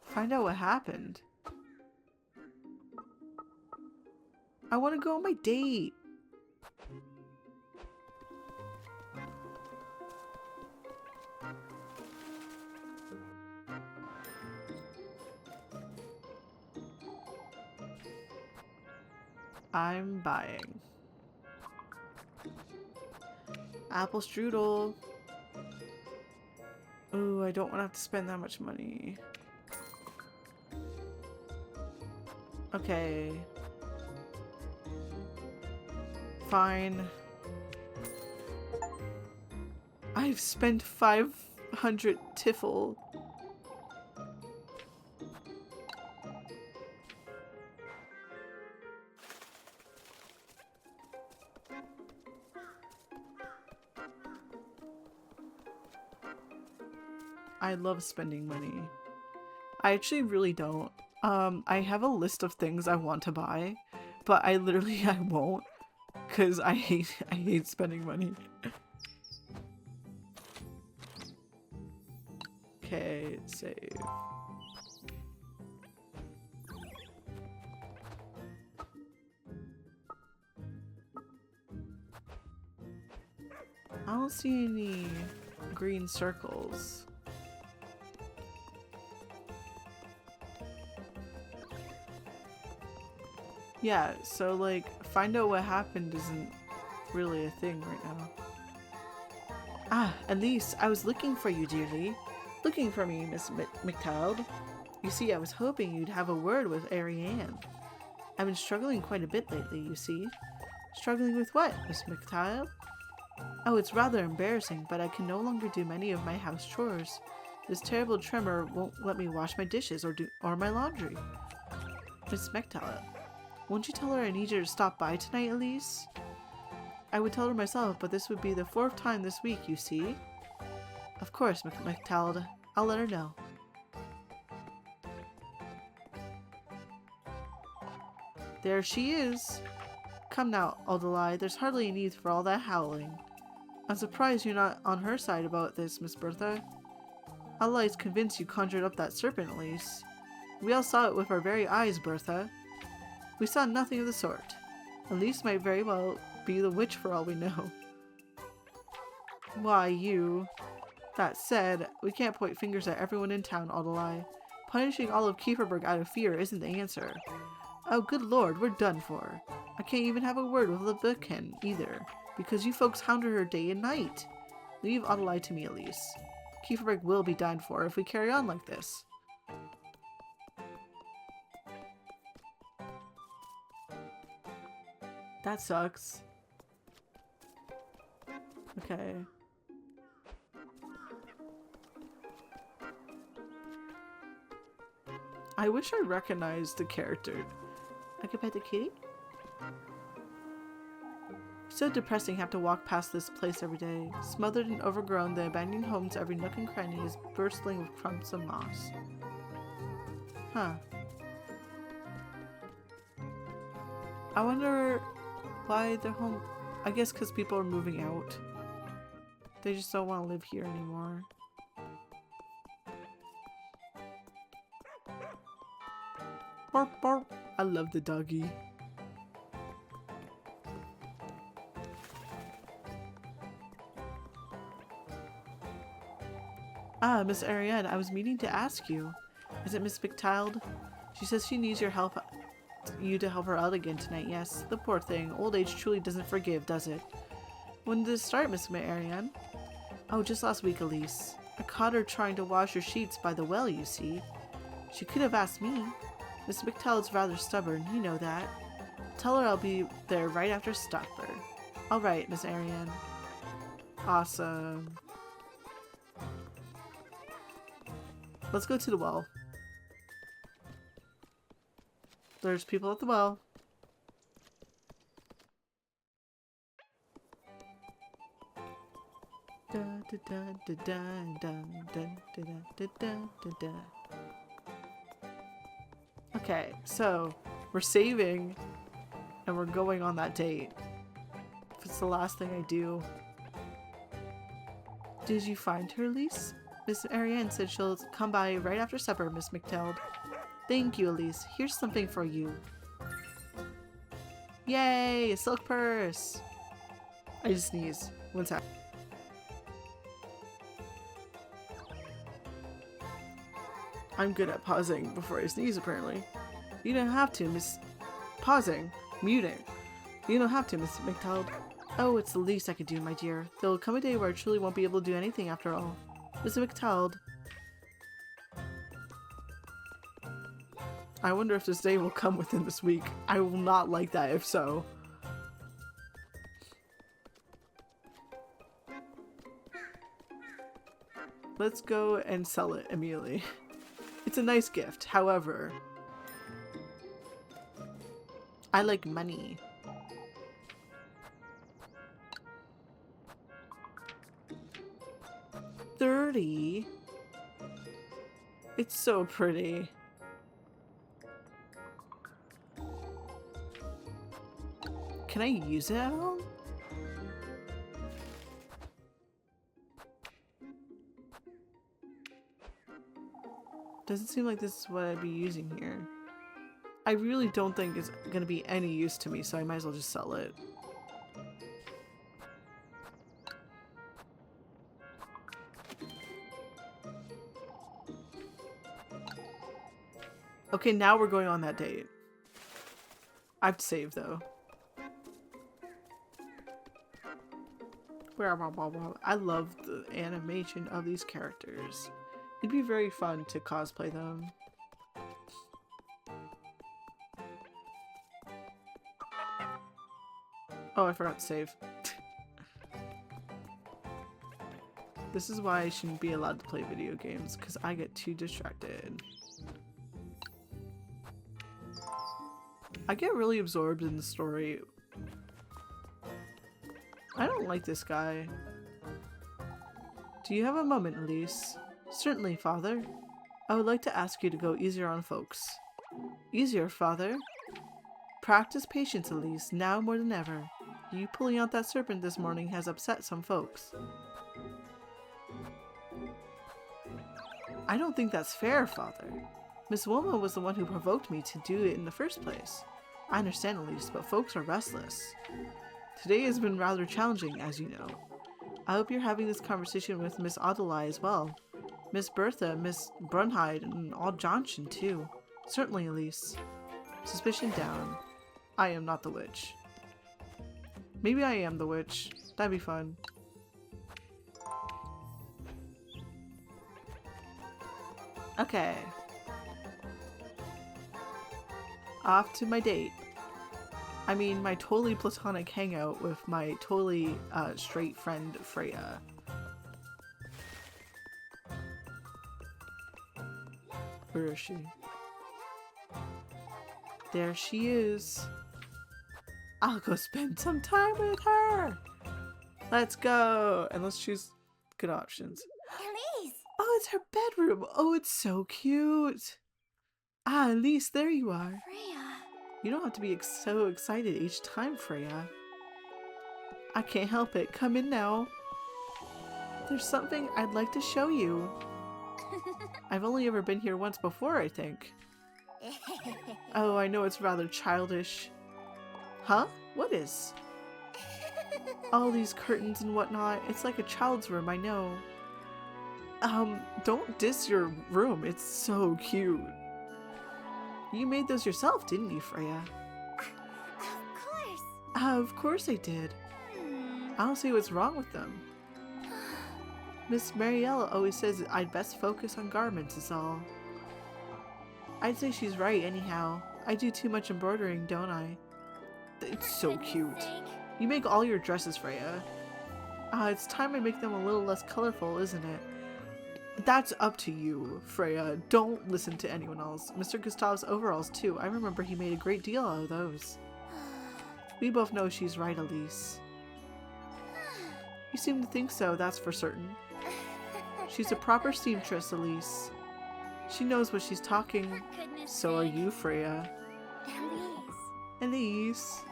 Find out what happened. I want to go on my date. I'm buying. Apple strudel. Ooh, I don't want to have to spend that much money. Okay. Fine. I've spent 500 tiffle. I love spending money. I actually really don't. I have a list of things I want to buy, but I won't, cause I hate spending money. Okay, save. I don't see any green circles. Yeah, so like, find out what happened isn't really a thing right now. Ah, Elise, I was looking for you, dearly. Looking for me, Miss McTild. You see, I was hoping you'd have a word with Ariane. I've been struggling quite a bit lately, you see. Struggling with what, Miss McTild? Oh, it's rather embarrassing, but I can no longer do many of my house chores. This terrible tremor won't let me wash my dishes or my laundry. Miss McTild, won't you tell her I need her to stop by tonight, Elise? I would tell her myself, but this would be the 4th time this week, you see. Of course, McTild. I'll let her know. There she is. Come now, Aldalai, there's hardly a need for all that howling. I'm surprised you're not on her side about this, Miss Bertha. Aldalai's convinced you conjured up that serpent, at least. We all saw it with our very eyes, Bertha. We saw nothing of the sort. Elise might very well be the witch for all we know. Why, you... That said, we can't point fingers at everyone in town, Aldalai. Punishing all of Kieferberg out of fear isn't the answer. Oh, good lord, we're done for. I can't even have a word with Lebekin either, because you folks hounded her day and night. Leave Aldalai to me, Elise. Kieferberg will be done for if we carry on like this. That sucks. Okay. I wish I recognized the character. I could pet the kitty? So depressing have to walk past this place every day. Smothered and overgrown, the abandoned homes, every nook and cranny is bristling with clumps of moss. Huh. I wonder why they're home. I guess because people are moving out. They just don't want to live here anymore. Bark, bark. I love the doggy. Ah, Miss Ariane, I was meaning to ask you. Is it Miss McTild? She says she needs your help. You to help her out again tonight. Yes, the poor thing. Old age truly doesn't forgive, does it? When did it start, Miss Ariane? Oh, just last week, Elise. I caught her trying to wash her sheets by the well, you see. She could have asked me. Miss McTell's rather stubborn, you know that. Tell her I'll be there right after supper. All right, Miss Ariane. Awesome. Let's go to the well. There's people at the well. Da, da, da, da, da, da, da, da, da, da, da, da. Okay, so we're saving and we're going on that date. If it's the last thing I do. Did you find her, Elise? Miss Ariane said she'll come by right after supper, Miss McTeld. Thank you, Elise. Here's something for you. Yay! A silk purse! I just sneeze. One sec. I'm good at pausing before I sneeze, apparently. You don't have to, Miss... Pausing. Muting. You don't have to, Miss McTeld. Oh, it's the least I could do, my dear. There'll come a day where I truly won't be able to do anything after all. Miss McTeld. I wonder if this day will come within this week. I will not like that if so. Let's go and sell it immediately. It's a nice gift, however. I like money. $30. It's so pretty. Can I use it at all? Doesn't seem like this is what I'd be using here. I really don't think it's gonna be any use to me, so I might as well just sell it. Okay, now we're going on that date. I have to save though. I love the animation of these characters. It'd be very fun to cosplay them. Oh, I forgot to save. This is why I shouldn't be allowed to play video games, because I get too distracted. I get really absorbed in the story. I don't like this guy. Do you have a moment, Elise? Certainly, Father. I would like to ask you to go easier on folks. Easier, Father? Practice patience, Elise, now more than ever. You pulling out that serpent this morning has upset some folks. I don't think that's fair, Father. Miss Wilma was the one who provoked me to do it in the first place. I understand, Elise, but folks are restless. Today has been rather challenging, as you know. I hope you're having this conversation with Miss Adelai as well. Miss Bertha, Miss Brunhide, and old Johnson, too. Certainly, Elise. Suspicion down. I am not the witch. Maybe I am the witch. That'd be fun. Okay. Off to my date. I mean, my totally platonic hangout with my totally straight friend, Freya. Where is she? There she is. I'll go spend some time with her. Let's go. And let's choose good options. Elise! Oh, it's her bedroom. Oh, it's so cute. Ah, Elise, there you are. Freya. You don't have to be so excited each time, Freya. I can't help it. Come in now. There's something I'd like to show you. I've only ever been here once before, I think. Oh, I know it's rather childish. Huh? What is? All these curtains and whatnot. It's like a child's room, I know. Don't diss your room. It's so cute. You made those yourself, didn't you, Freya? Of course. Of course I did. I don't see what's wrong with them. Miss Mariella always says I'd best focus on garments is all. I'd say she's right anyhow. I do too much embroidering, don't I? It's so cute. You make all your dresses, Freya. It's time I make them a little less colorful, isn't it? That's up to you, Freya. Don't listen to anyone else. Mr. Gustav's overalls, too. I remember he made a great deal out of those. We both know she's right, Elise. You seem to think so, that's for certain. She's a proper seamstress, Elise. She knows what she's talking. So are you, Freya. Elise. Elise.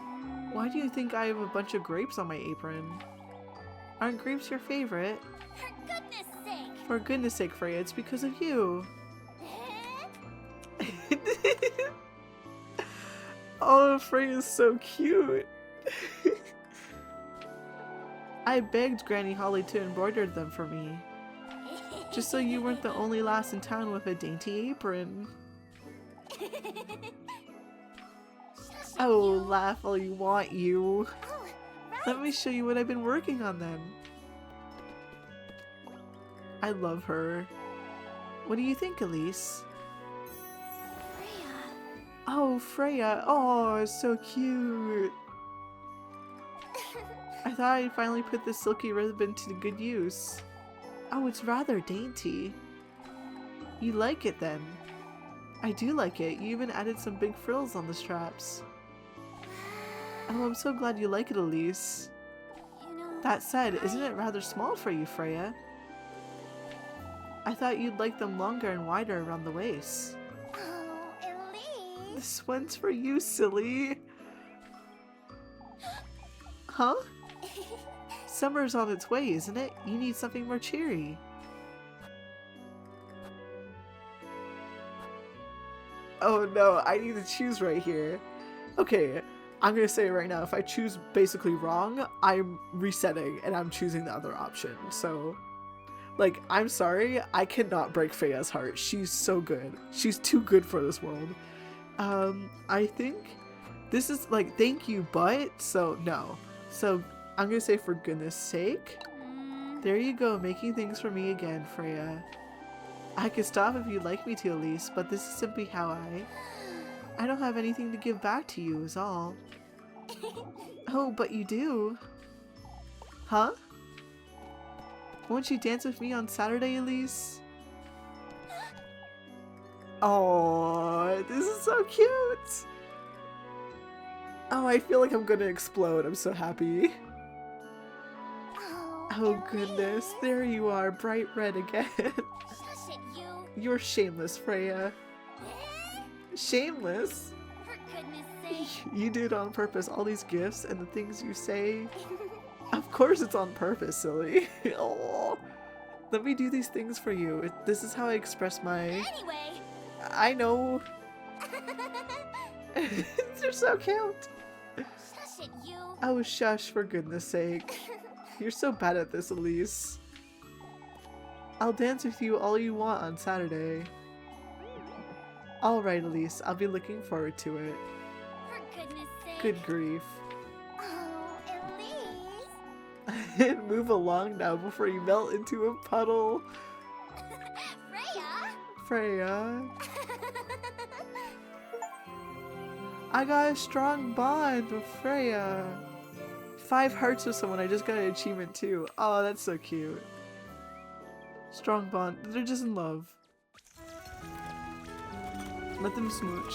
Why do you think I have a bunch of grapes on my apron? Aren't grapes your favorite? For goodness sake. For goodness sake, Freya, it's because of you. Oh, Freya's so cute. I begged Granny Holly to embroider them for me. Just so you weren't the only lass in town with a dainty apron. Oh, laugh all you want, you. Oh, right. Let me show you what I've been working on then. I love her. What do you think, Elise? Freya. Oh, Freya. Oh, it's so cute. I thought I'd finally put this silky ribbon to good use. Oh, it's rather dainty. You like it then? I do like it. You even added some big frills on the straps. Oh, I'm so glad you like it, Elise. You know, That said, isn't it rather small for you, Freya? I thought you'd like them longer and wider around the waist. Oh, Elise. This one's for you, silly. Huh? Summer's on its way, isn't it? You need something more cheery. Oh no, I need to choose right here. Okay, I'm gonna say it right now. If I choose basically wrong, I'm resetting and I'm choosing the other option. So, like, I'm sorry, I cannot break Freya's heart. She's so good. She's too good for this world. I think this is like, thank you, but, so no. So, I'm gonna say for goodness sake. There you go, making things for me again, Freya. I could stop if you'd like me to, Elise, but this is simply how I don't have anything to give back to you, is all. Oh, but you do. Huh? Won't you dance with me on Saturday, Elise? Oh, this is so cute! Oh, I feel like I'm gonna explode. I'm so happy. Oh goodness, there you are, bright red again. Shush it, you. You're shameless, Freya. Shameless? For goodness sake. You do it on purpose. All these gifts and the things you say. Of course it's on purpose, silly. Oh, let me do these things for you. This is how I express my... Anyway. I know. They're so cute. Shush it, you. Oh, shush, for goodness sake. You're so bad at this, Elise. I'll dance with you all you want on Saturday. Alright, Elise. I'll be looking forward to it. For goodness sake. Good grief. Oh, Elise. And move along now before you melt into a puddle. Freya. Freya. I got a strong bond with Freya. 5 hearts with someone. I just got an achievement too. Oh, that's so cute. Strong bond. They're just in love. Let them smooch.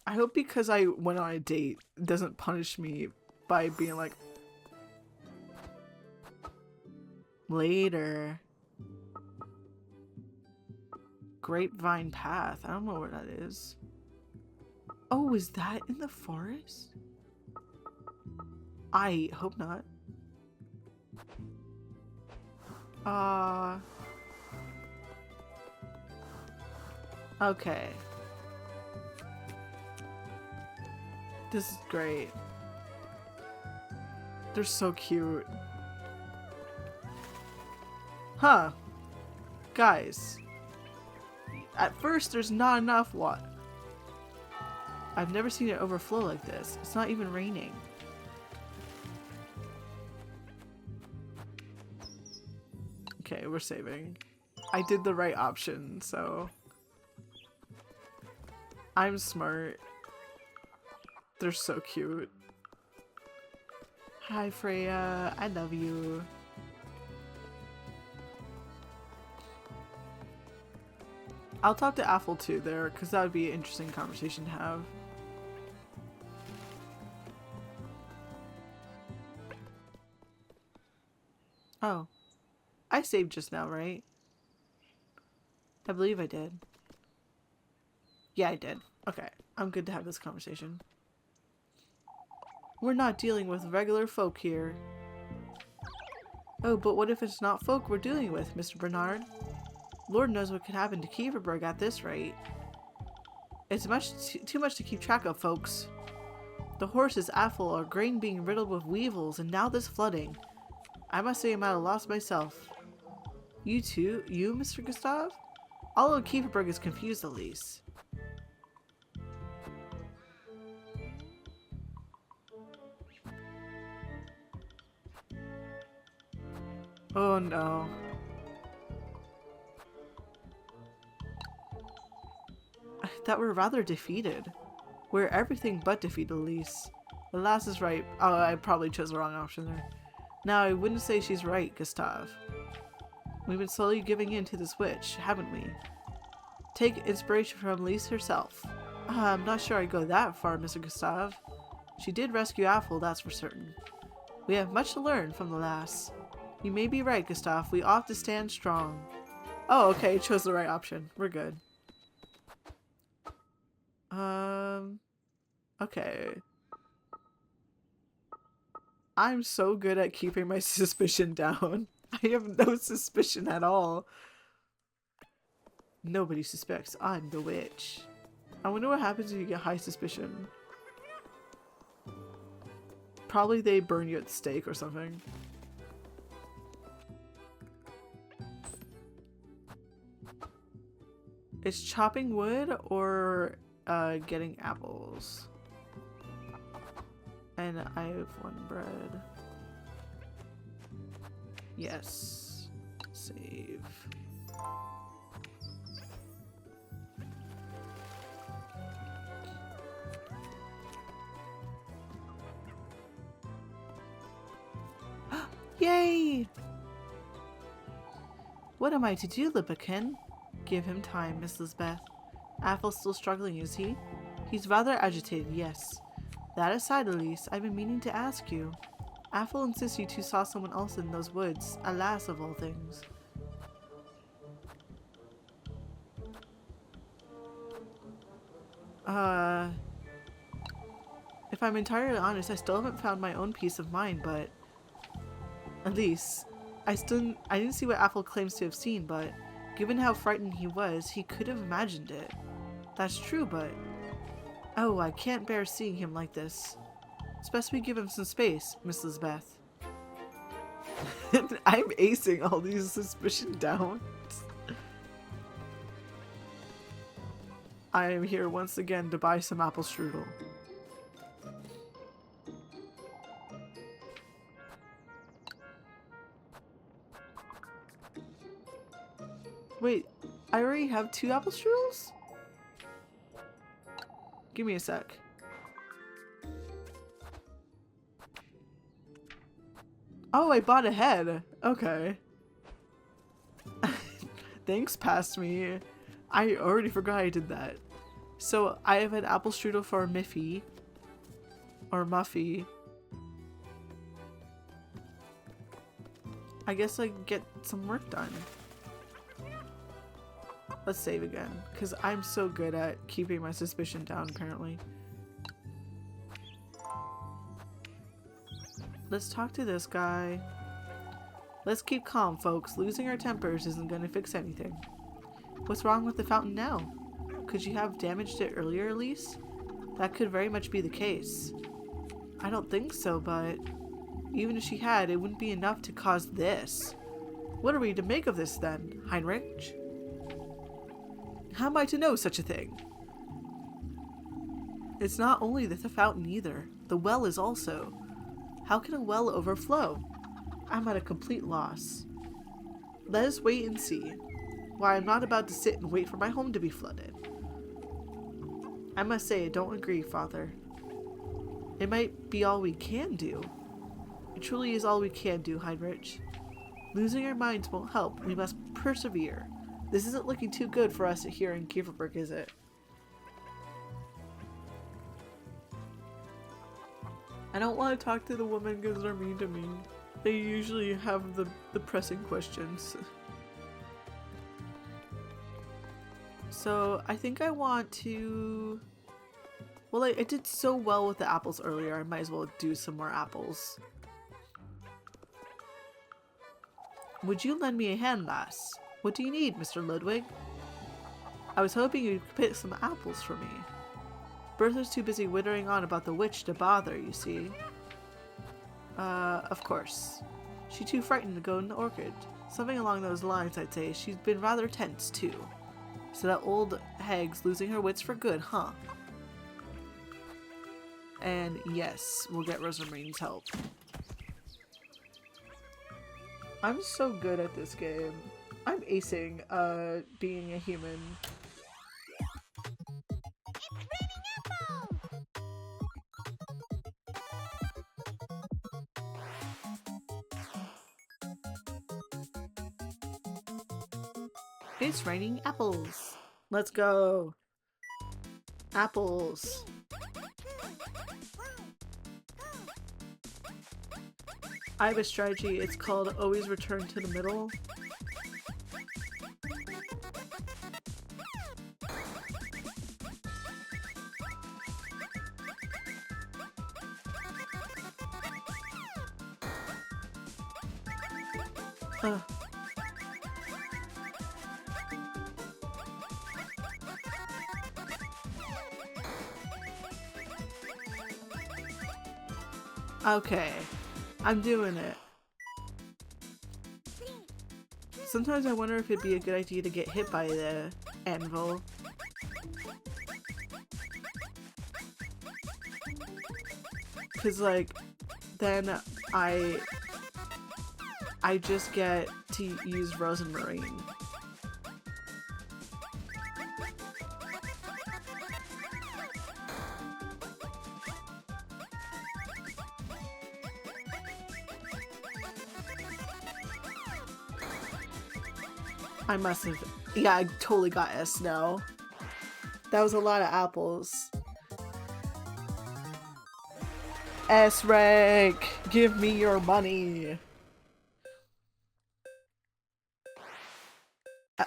I hope because I went on a date it doesn't punish me by being like later. Grapevine Path. I don't know where that is. Oh, is that in the forest? I hope not. Okay. This is great. They're so cute. Huh. Guys. At first, there's not enough water. I've never seen it overflow like this. It's not even raining. Okay, we're saving. I did the right option, so... I'm smart. They're so cute. Hi, Freya. I love you. I'll talk to Affle too there, because that would be an interesting conversation to have. Oh. I saved just now, right? I believe I did. Yeah, I did. Okay. I'm good to have this conversation. We're not dealing with regular folk here. Oh, but what if it's not folk we're dealing with, Mr. Bernard? Lord knows what could happen to Kieverberg at this rate. It's too much to keep track of, folks. The horses, Affle, our grain being riddled with weevils, and now this flooding. I must say I'm at a loss myself. You too? You, Mr. Gustav? All of Kieverberg is confused, at least. Oh no. That we're rather defeated. We're everything but defeated, Elise. The lass is right. Oh, I probably chose the wrong option there. Now, I wouldn't say she's right, Gustav. We've been slowly giving in to this witch, haven't we? Take inspiration from Elise herself. I'm not sure I'd go that far, Mr. Gustav. She did rescue Affle, that's for certain. We have much to learn from the lass. You may be right, Gustav. We ought to stand strong. Oh, okay. Chose the right option. We're good. Okay. I'm so good at keeping my suspicion down. I have no suspicion at all. Nobody suspects I'm the witch. I wonder what happens if you get high suspicion. Probably they burn you at the stake or something. It's chopping wood or getting apples. And I have 1 bread. Yes. Save. Yay! What am I to do, Lippican? Give him time, Miss Lisbeth. Affle's still struggling, is he? He's rather agitated, yes. That aside, Elise, I've been meaning to ask you. Affle insists you two saw someone else in those woods, a lass of all things. If I'm entirely honest, I still haven't found my own peace of mind, but at least I didn't see what Apple claims to have seen, but given how frightened he was, he could have imagined it. That's true, but oh, I can't bear seeing him like this. It's best we give him some space, Miss Lisbeth. I'm acing all these suspicion downs. I am here once again to buy some apple strudel. Wait, I already have 2 apple strudels? Give me a sec. Oh, I bought ahead. Okay. Thanks, past me. I already forgot I did that. So I have an apple strudel for Miffy. Or Muffy. I guess I get some work done. Let's save again, because I'm so good at keeping my suspicion down, apparently. Let's talk to this guy. Let's keep calm, folks. Losing our tempers isn't going to fix anything. What's wrong with the fountain now? Could you have damaged it earlier, Elise? That could very much be the case. I don't think so, but even if she had, it wouldn't be enough to cause this. What are we to make of this, then, Heinrich? How am I to know such a thing? It's not only the fountain either. The well is also. How can a well overflow? I'm at a complete loss. Let us wait and see. Why, I'm not about to sit and wait for my home to be flooded. I must say I don't agree, Father. It might be all we can do. It truly is all we can do, Heinrich. Losing our minds won't help. We must persevere. This isn't looking too good for us here in Kieferberg, is it? I don't want to talk to the women because they're mean to me. They usually have the pressing questions. So I think I want to... Well, I did so well with the apples earlier, I might as well do some more apples. Would you lend me a hand, lass? What do you need, Mr. Ludwig? I was hoping you'd pick some apples for me. Bertha's too busy wittering on about the witch to bother, you see. Of course. She's too frightened to go in the orchard. Something along those lines, I'd say. She's been rather tense, too. So that old hag's losing her wits for good, huh? And yes, we'll get Rosamarine's help. I'm so good at this game. I'm acing, being a human. It's raining apples. Let's go. Apples. I have a strategy. It's called always return to the middle. Okay, I'm doing it. Sometimes I wonder if it'd be a good idea to get hit by the anvil. Cause like, then I just get to use Rosamarine. I must have. Yeah, I totally got S now. That was a lot of apples. S rank! Give me your money!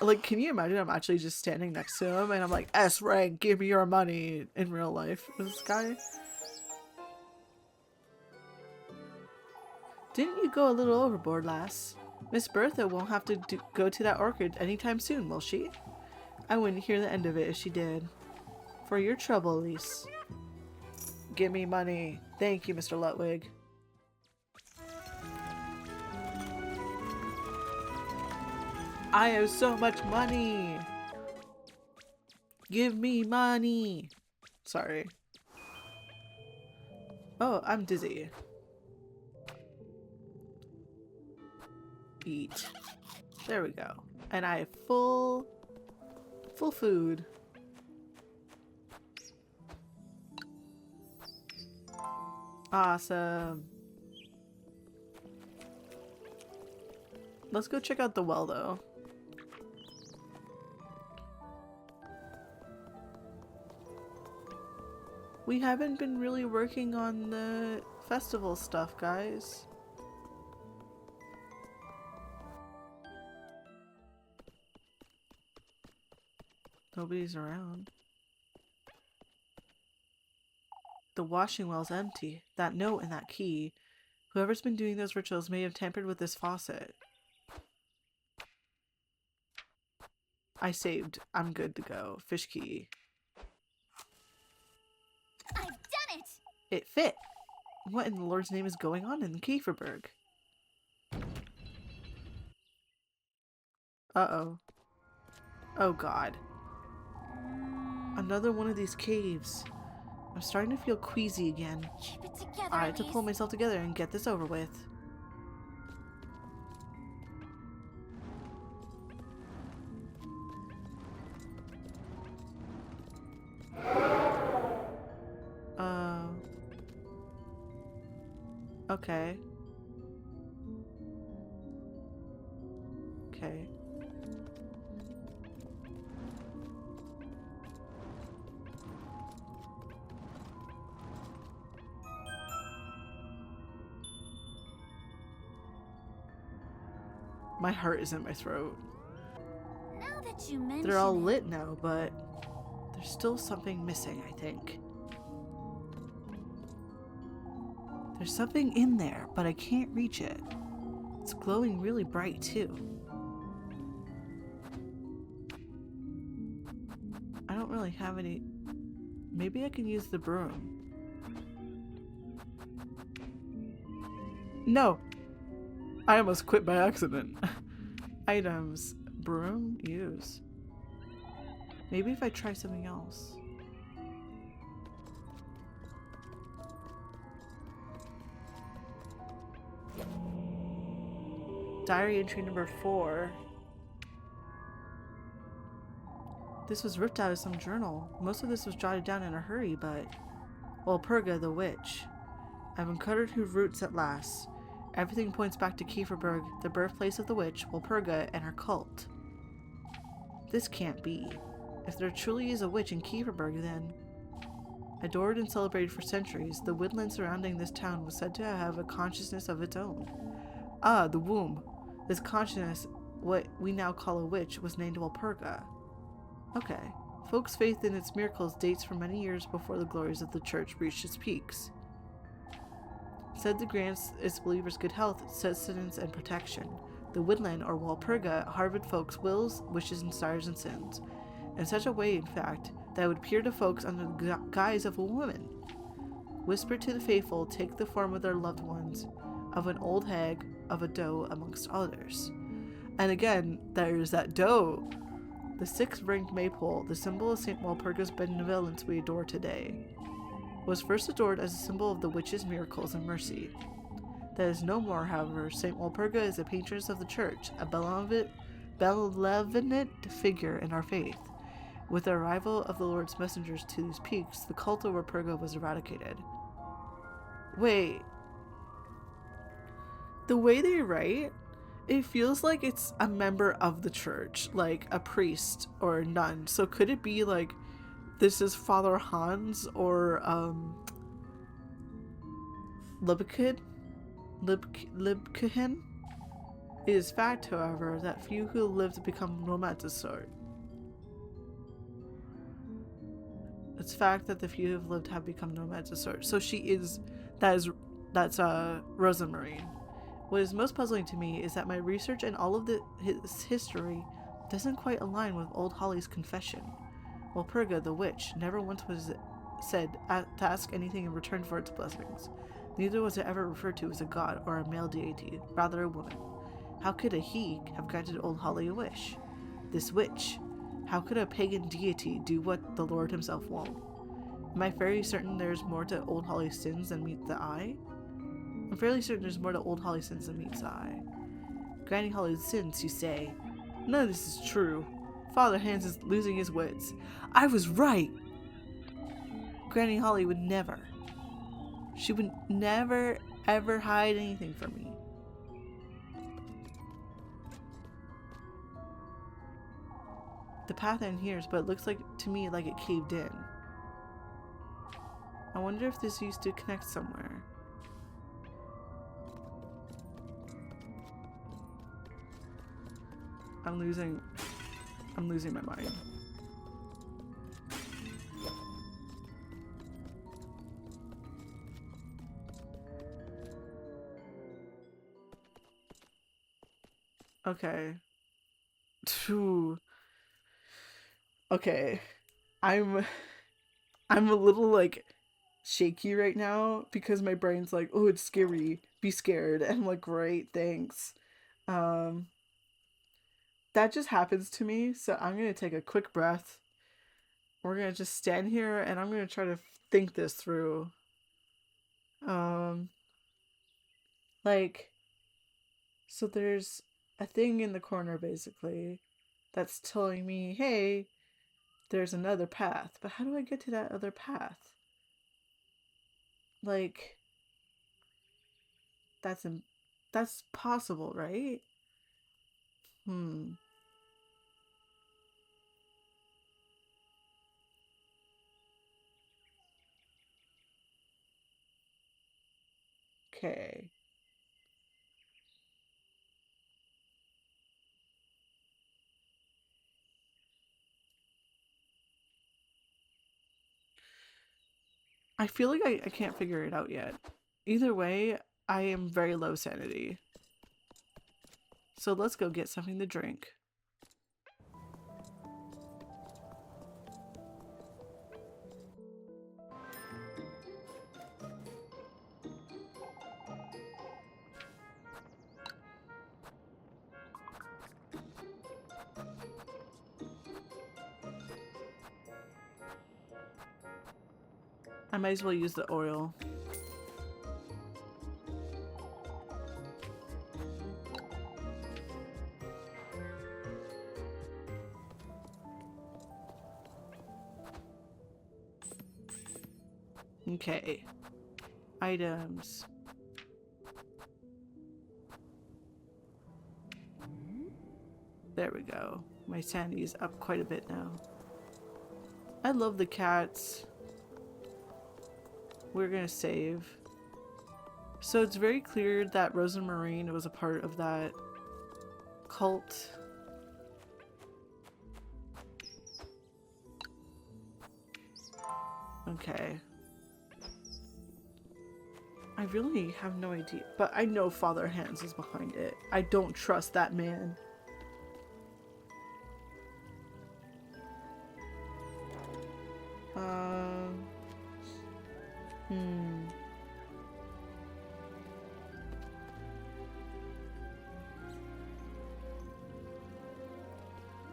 Like, can you imagine I'm actually just standing next to him and I'm like, S rank, give me your money in real life with this guy? Didn't you go a little overboard, lass? Miss Bertha won't have to go to that orchard anytime soon, will she? I wouldn't hear the end of it if she did. For your trouble, Elise. Give me money. Thank you, Mr. Lutwig. I have so much money! Give me money! Sorry. Oh, I'm dizzy. Eat. There we go. And I have full food. Awesome. Let's go check out the well, though. We haven't been really working on the festival stuff, guys. Nobody's around. The washing well's empty. That note and that key. Whoever's been doing those rituals may have tampered with this faucet. I saved. I'm good to go. Fish key. I've done it! It fit! What in the Lord's name is going on in the Kieferberg? Uh-oh. Oh god. Another one of these caves. I'm starting to feel queasy again. Keep it together, I have to Elise. pull myself together and get this over with. Okay. Okay. My heart is in my throat. Now that you mention They're all it, lit now, but there's still something missing, I think. There's something in there, but I can't reach it. It's glowing really bright, too. I don't really have any... Maybe I can use the broom. No! I almost quit by accident. Items. Broom? Use. Maybe if I try something else. Diary entry number 4. This was ripped out of some journal. Most of this was jotted down in a hurry, but... Walpurga the witch. I've uncovered her roots at last. Everything points back to Kieferberg, the birthplace of the witch, Walpurga, and her cult. This can't be. If there truly is a witch in Kieferberg, then... Adored and celebrated for centuries, the woodland surrounding this town was said to have a consciousness of its own. Ah, the womb. This consciousness, what we now call a witch, was named Walpurga. Okay. Folks' faith in its miracles dates from many years before the glories of the church reached its peaks. Said to grant its believers good health, sustenance, and protection. The woodland, or Walpurga, harbored folks' wills, wishes, and desires and sins. In such a way, in fact, that it would appear to folks under the guise of a woman. Whisper to the faithful, take the form of their loved ones, of an old hag, of a doe, amongst others. And again, there's that doe. The 6-ringed maypole, the symbol of St. Walpurga's benevolence we adore today, was first adored as a symbol of the witch's miracles and mercy. That is no more, however. St. Walpurga is a patroness of the church, a benevolent figure in our faith. With the arrival of the Lord's messengers to these peaks, the cult of Walpurga was eradicated. Wait. The way they write, it feels like it's a member of the church, like a priest or a nun. So could it be like this is Father Hans or Libkehen? It is fact, however, that few who live to become romanticized. It's fact that the few who have lived have become romanticized. So she is, that's Rosa Marine. What is most puzzling to me is that my research and all of his history doesn't quite align with old Holly's confession. Walpurga, the witch, never once was said to ask anything in return for its blessings. Neither was it ever referred to as a god or a male deity, rather a woman. How could a he have granted old Holly a wish? This witch. How could a pagan deity do what the Lord himself won't? Am I fairly certain there's more to old Holly's sins than meets the eye? I'm fairly certain there's more to old Holly's sins than meets the eye. Granny Holly's sins, you say? None of this is true. Father Hans is losing his wits. I was right! Granny Holly would never. She would never, ever hide anything from me. The path ends here, but it looks like to me like it caved in. I wonder if this used to connect somewhere. I'm losing my mind. Okay. Okay. I'm a little like shaky right now because my brain's like, oh, it's scary. Be scared. And I'm like, great, thanks. That just happens to me, so I'm gonna take a quick breath. We're gonna just stand here and I'm gonna try to think this through. Like, so there's a thing in the corner basically that's telling me, hey, there's another path. But how do I get to that other path? Like, that's possible, right? Okay. I feel like I can't figure it out yet. Either way, I am very low sanity. So let's go get something to drink. I might as well use the oil. Okay. Items. There we go. My sanity's up quite a bit now. I love the cats. We're gonna save. So it's very clear that Rosa Marine was a part of that cult. Okay. I really have no idea, but I know Father Hans is behind it. I don't trust that man.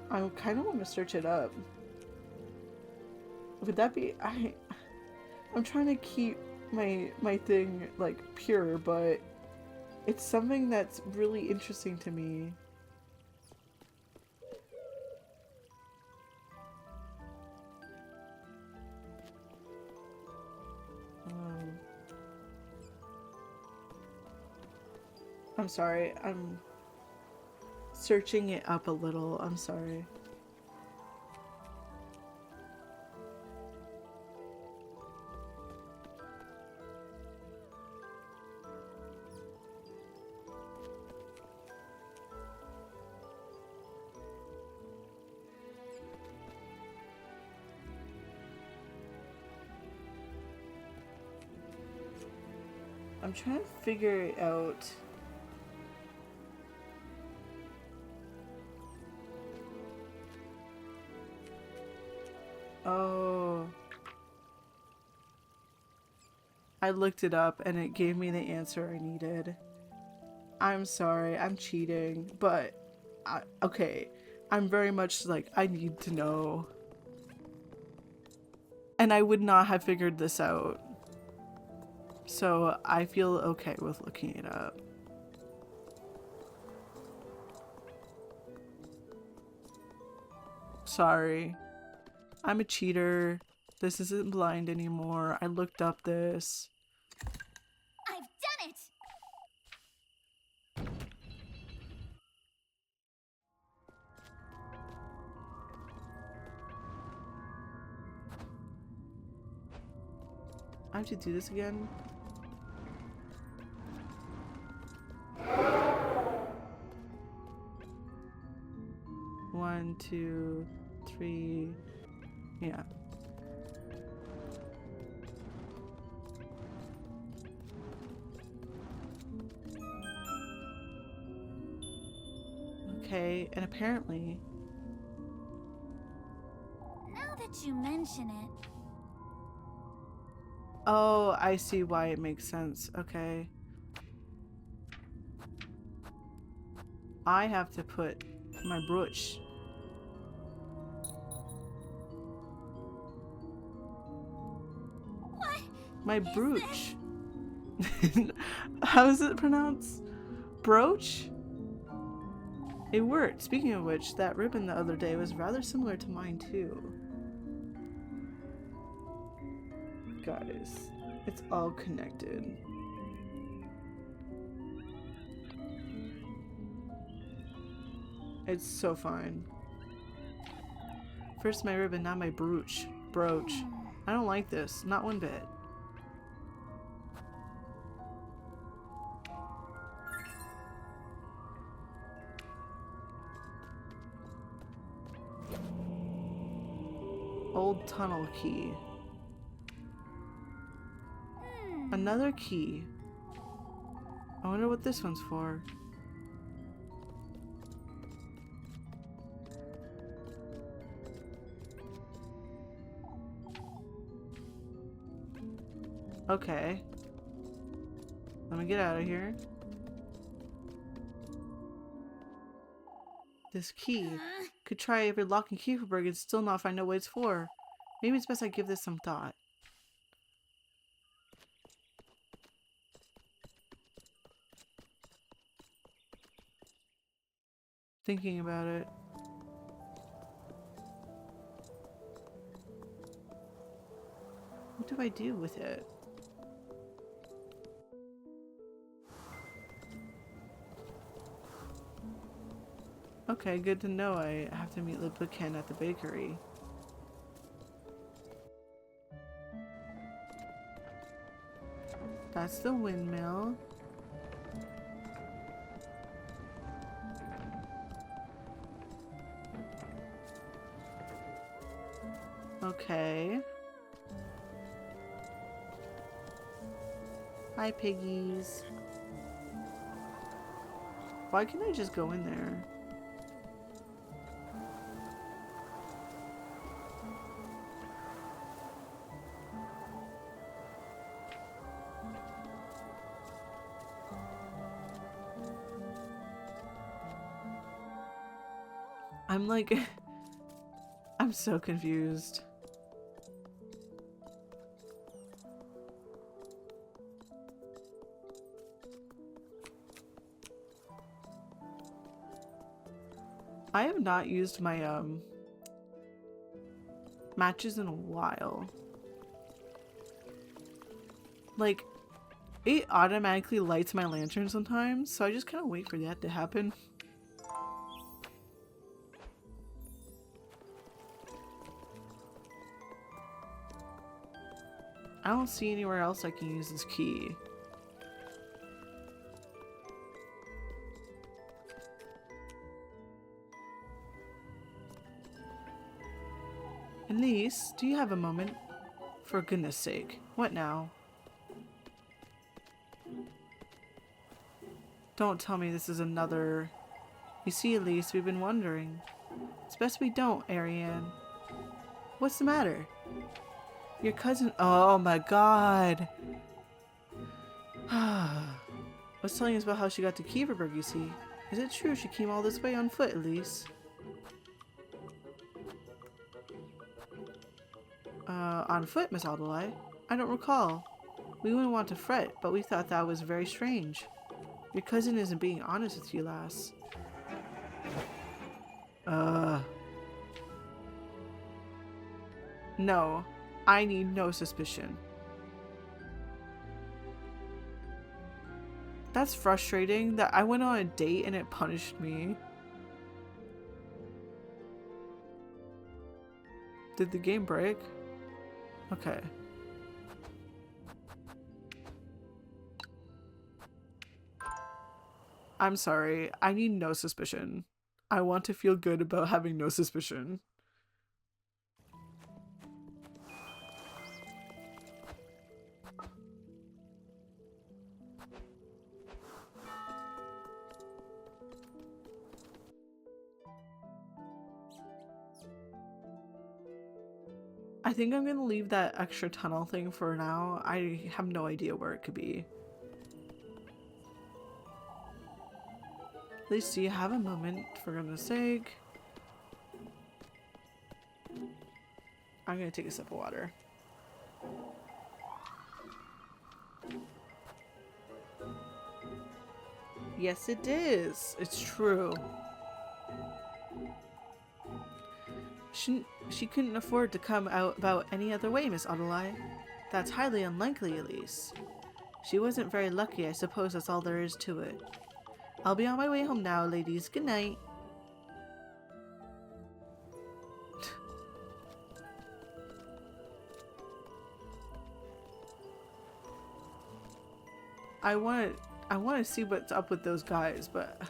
I kind of want to search it up. Would that be... I'm trying to keep my thing, like, pure, but it's something that's really interesting to me. I'm sorry, I'm searching it up a little. I'm sorry. I'm trying to figure it out. Oh. I looked it up and it gave me the answer I needed. I'm sorry, I'm cheating, but okay. I'm very much like, I need to know. And I would not have figured this out. So I feel okay with looking it up. Sorry. I'm a cheater. This isn't blind anymore. I looked up this. I've done it! I have to do this again? One, two, three. Yeah. Okay, and apparently... Now that you mention it. Oh, I see why it makes sense. Okay. I have to put my brooch. What? My brooch. How is it pronounced? Brooch? It worked. Speaking of which, that ribbon the other day was rather similar to mine too. Guys, it's all connected. It's so fine. First my ribbon, now my brooch. Brooch. I don't like this. Not one bit. Old tunnel key. Another key. I wonder what this one's for. Okay. Let me get out of here. This key. Could try every lock and key for Berg and still not find out what it's for. Maybe it's best I give this some thought. Thinking about it. What do I do with it? Okay, good to know. I have to meet Ken at the bakery. That's the windmill. Okay. Hi, piggies. Why can't I just go in there? I'm like... I'm so confused. I have not used my matches in a while. Like, it automatically lights my lantern sometimes, so I just kind of wait for that to happen. I don't see anywhere else I can use this key. Elise, do you have a moment? For goodness sake. What now? Don't tell me this is another... You see, Elise, we've been wondering. It's best we don't, Ariane. What's the matter? Your cousin... Oh my god! Was telling us about how she got to Kieverberg, you see. Is it true she came all this way on foot, Elise? On foot, Miss Adelaide? I don't recall. We wouldn't want to fret, but we thought that was very strange. Your cousin isn't being honest with you, lass. No. I need no suspicion. That's frustrating that I went on a date and it punished me. Did the game break? Okay. I'm sorry. I need no suspicion. I want to feel good about having no suspicion. I think I'm gonna leave that extra tunnel thing for now. I have no idea where it could be. At least do you have a moment, for goodness sake? I'm gonna take a sip of water. Yes, it is. It's true. She couldn't afford to come out about any other way, Miss Adelaide. That's highly unlikely, Elise. She wasn't very lucky, I suppose that's all there is to it. I'll be on my way home now, ladies. Good night. I want to see what's up with those guys, but...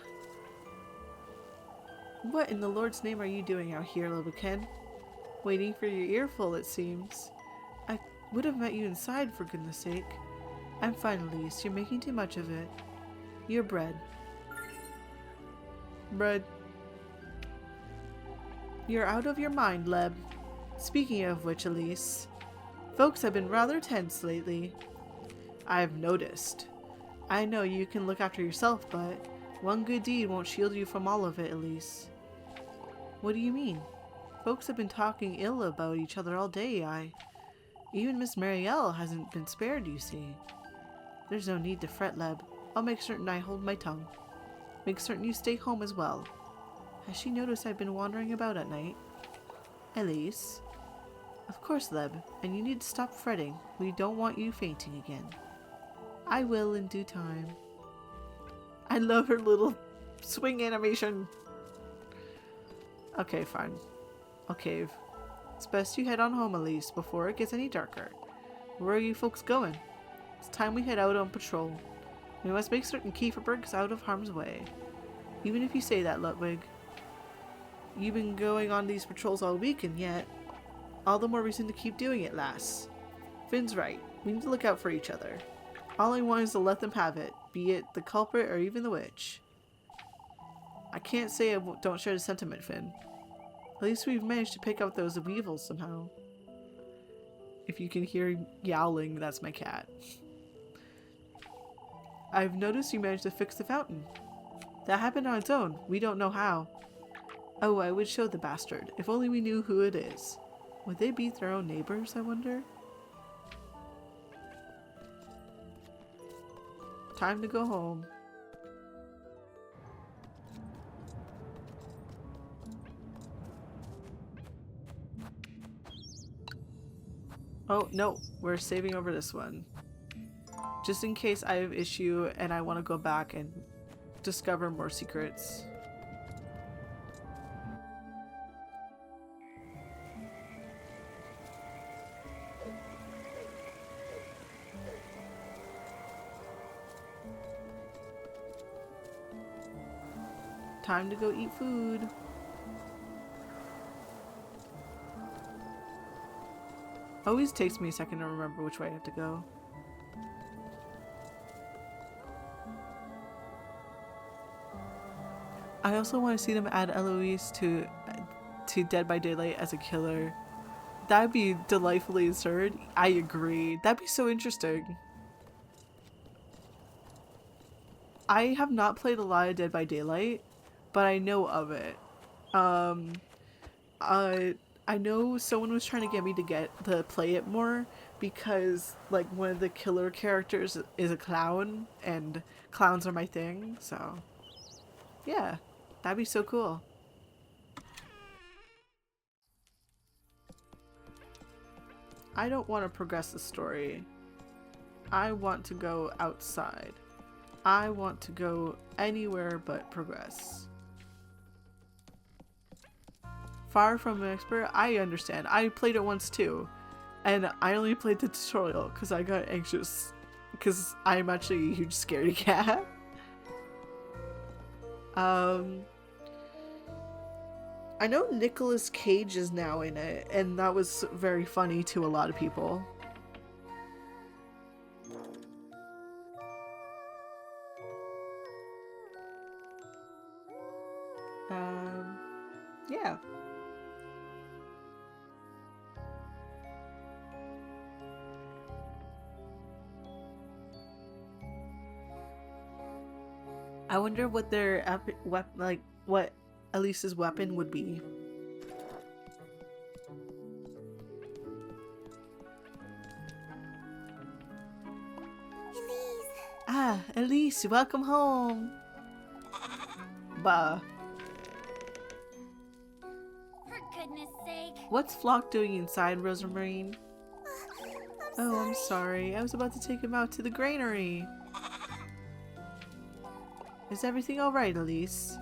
What in the Lord's name are you doing out here, Loboken? Waiting for your earful, it seems. I would have met you inside, for goodness sake. I'm fine, Elise. You're making too much of it. You're bread. Bread. You're out of your mind, Leb. Speaking of which, Elise, folks have been rather tense lately. I've noticed. I know you can look after yourself, but one good deed won't shield you from all of it, Elise. What do you mean? Folks have been talking ill about each other all day, Even Miss Marielle hasn't been spared, you see. There's no need to fret, Leb. I'll make certain I hold my tongue. Make certain you stay home as well. Has she noticed I've been wandering about at night? Elise? Of course, Leb, and you need to stop fretting. We don't want you fainting again. I will in due time. I love her little swing animation. Okay, fine. I'll cave. It's best you head on home, Elise, before it gets any darker. Where are you folks going? It's time we head out on patrol. We must make certain Kieferberg's out of harm's way. Even if you say that, Ludwig. You've been going on these patrols all week, and yet... All the more reason to keep doing it, lass. Finn's right. We need to look out for each other. All I want is to let them have it, be it the culprit or even the witch. I can't say I don't share the sentiment, Finn. At least we've managed to pick up those weevils somehow. If you can hear yowling, that's my cat. I've noticed you managed to fix the fountain. That happened on its own. We don't know how. Oh, I would show the bastard. If only we knew who it is. Would they be their own neighbors, I wonder? Time to go home. Oh, no. We're saving over this one. Just in case I have issue and I want to go back and discover more secrets. Time to go eat food. Always takes me a second to remember which way I have to go. I also want to see them add Eloise to Dead by Daylight as a killer. That'd be delightfully absurd. I agree. That'd be so interesting. I have not played a lot of Dead by Daylight, but I know of it. I know someone was trying to get me to play it more because like one of the killer characters is a clown and clowns are my thing. So yeah, that'd be so cool. I don't want to progress the story. I want to go outside. I want to go anywhere but progress. Far from an expert, I understand. I played it once too, and I only played the tutorial because I got anxious because I'm actually a huge scaredy cat. I know Nicolas Cage is now in it, and that was very funny to a lot of people. Yeah. I wonder what their what Elise's weapon would be. Elise. Ah, Elise, welcome home. Bah. For goodness sake. What's Flock doing inside, Rosamarine? Oh, I'm I'm sorry. I was about to take him out to the granary. Is everything alright, Elise?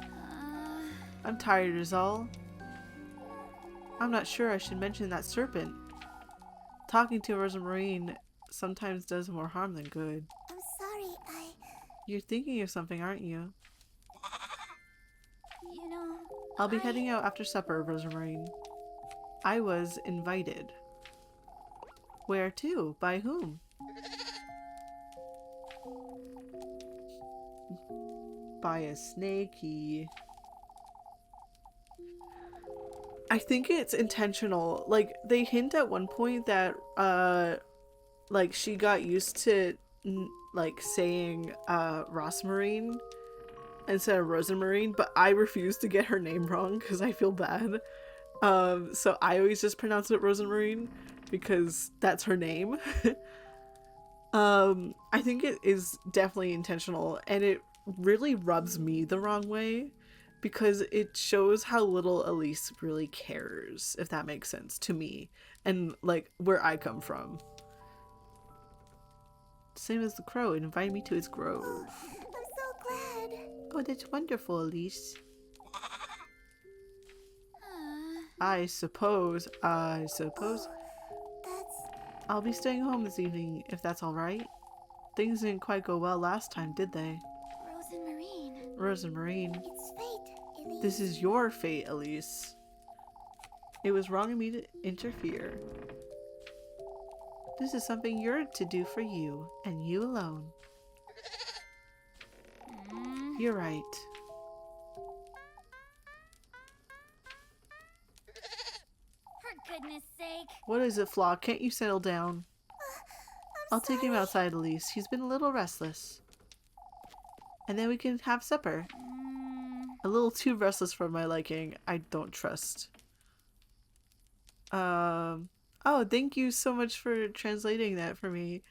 I'm tired is all. I'm not sure I should mention that serpent. Talking to Rosamarine sometimes does more harm than good. I'm sorry, You're thinking of something, aren't you? you know... I'll be heading out after supper, Rosamarine. I was invited. Where to? By whom? By a snakey. I think it's intentional. Like, they hint at one point that, like, she got used to, like, saying, Rosmarine instead of Rosamarine, but I refuse to get her name wrong because I feel bad. So I always just pronounce it Rosamarine because that's her name. I think it is definitely intentional, and it really rubs me the wrong way because it shows how little Elise really cares, if that makes sense to me, and like where I come from. Same as the crow, it invited me to its grove. I'm so glad. Oh, that's wonderful, Elise. I suppose. That's... I'll be staying home this evening, if that's alright. Things didn't quite go well last time, did they? Rosamarine. It's fate, Elise. This is your fate, Elise. It was wrong of me to interfere. This is something you're to do for you, and you alone. You're right. For goodness sake. What is it, Flock? Can't you settle down? I'll take him outside, Elise. He's been a little restless. And then we can have supper. A little too restless for my liking. I don't trust. Oh, thank you so much for translating that for me.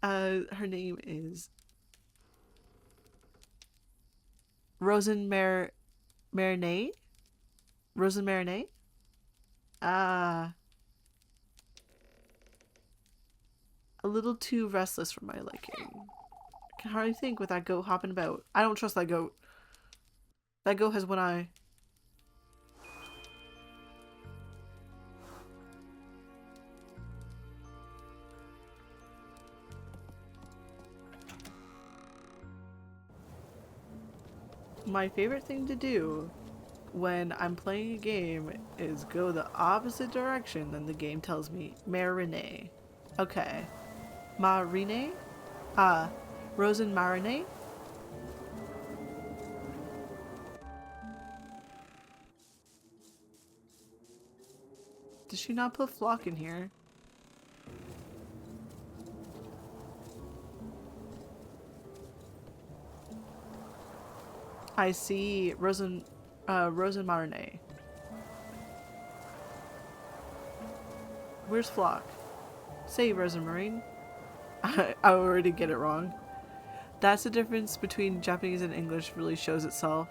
Her name is Marinette? Rosen Marinette? Ah. A little too restless for my liking. I can hardly think with that goat hopping about. I don't trust that goat. That goat has one eye. My favorite thing to do when I'm playing a game is go the opposite direction than the game tells me. Marinette. Okay. Marinette? Rosen Marinette? Did she not put flock in here? I see Rosenmarne. Where's flock? Say Rosenmarine. I already get it wrong. That's the difference between Japanese and English really shows itself.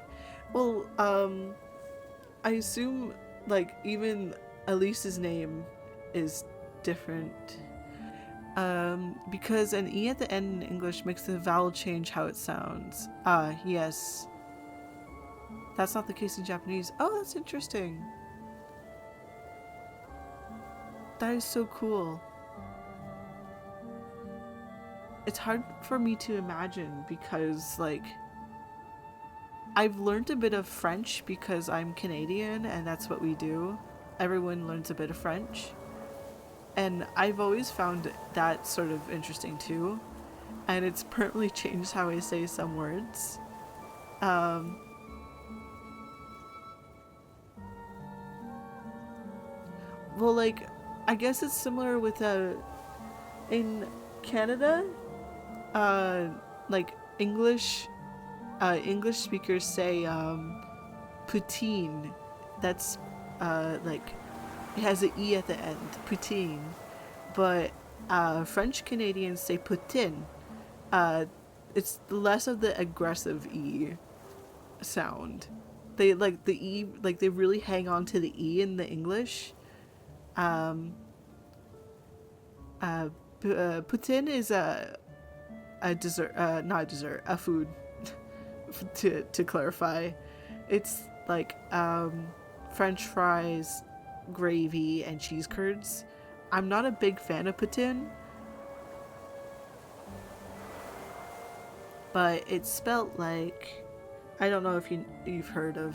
Well, I assume, like, even Elise's name is different. Because an E at the end in English makes the vowel change how it sounds. Ah, yes. That's not the case in Japanese. Oh, that's interesting. That is so cool. It's hard for me to imagine because, like, I've learned a bit of French because I'm Canadian and that's what we do. Everyone learns a bit of French. And I've always found that sort of interesting too. And it's permanently changed how I say some words. Well, like, I guess it's similar with in Canada, like English speakers say poutine. That's like it has an E at the end, poutine. But French Canadians say poutine. It's less of the aggressive E sound. They like the E, like they really hang on to the E in the English. Poutine is a dessert, not a dessert, a food. to clarify, it's like French fries, gravy, and cheese curds. I'm not a big fan of poutine, but it's spelt like, I don't know if you've heard of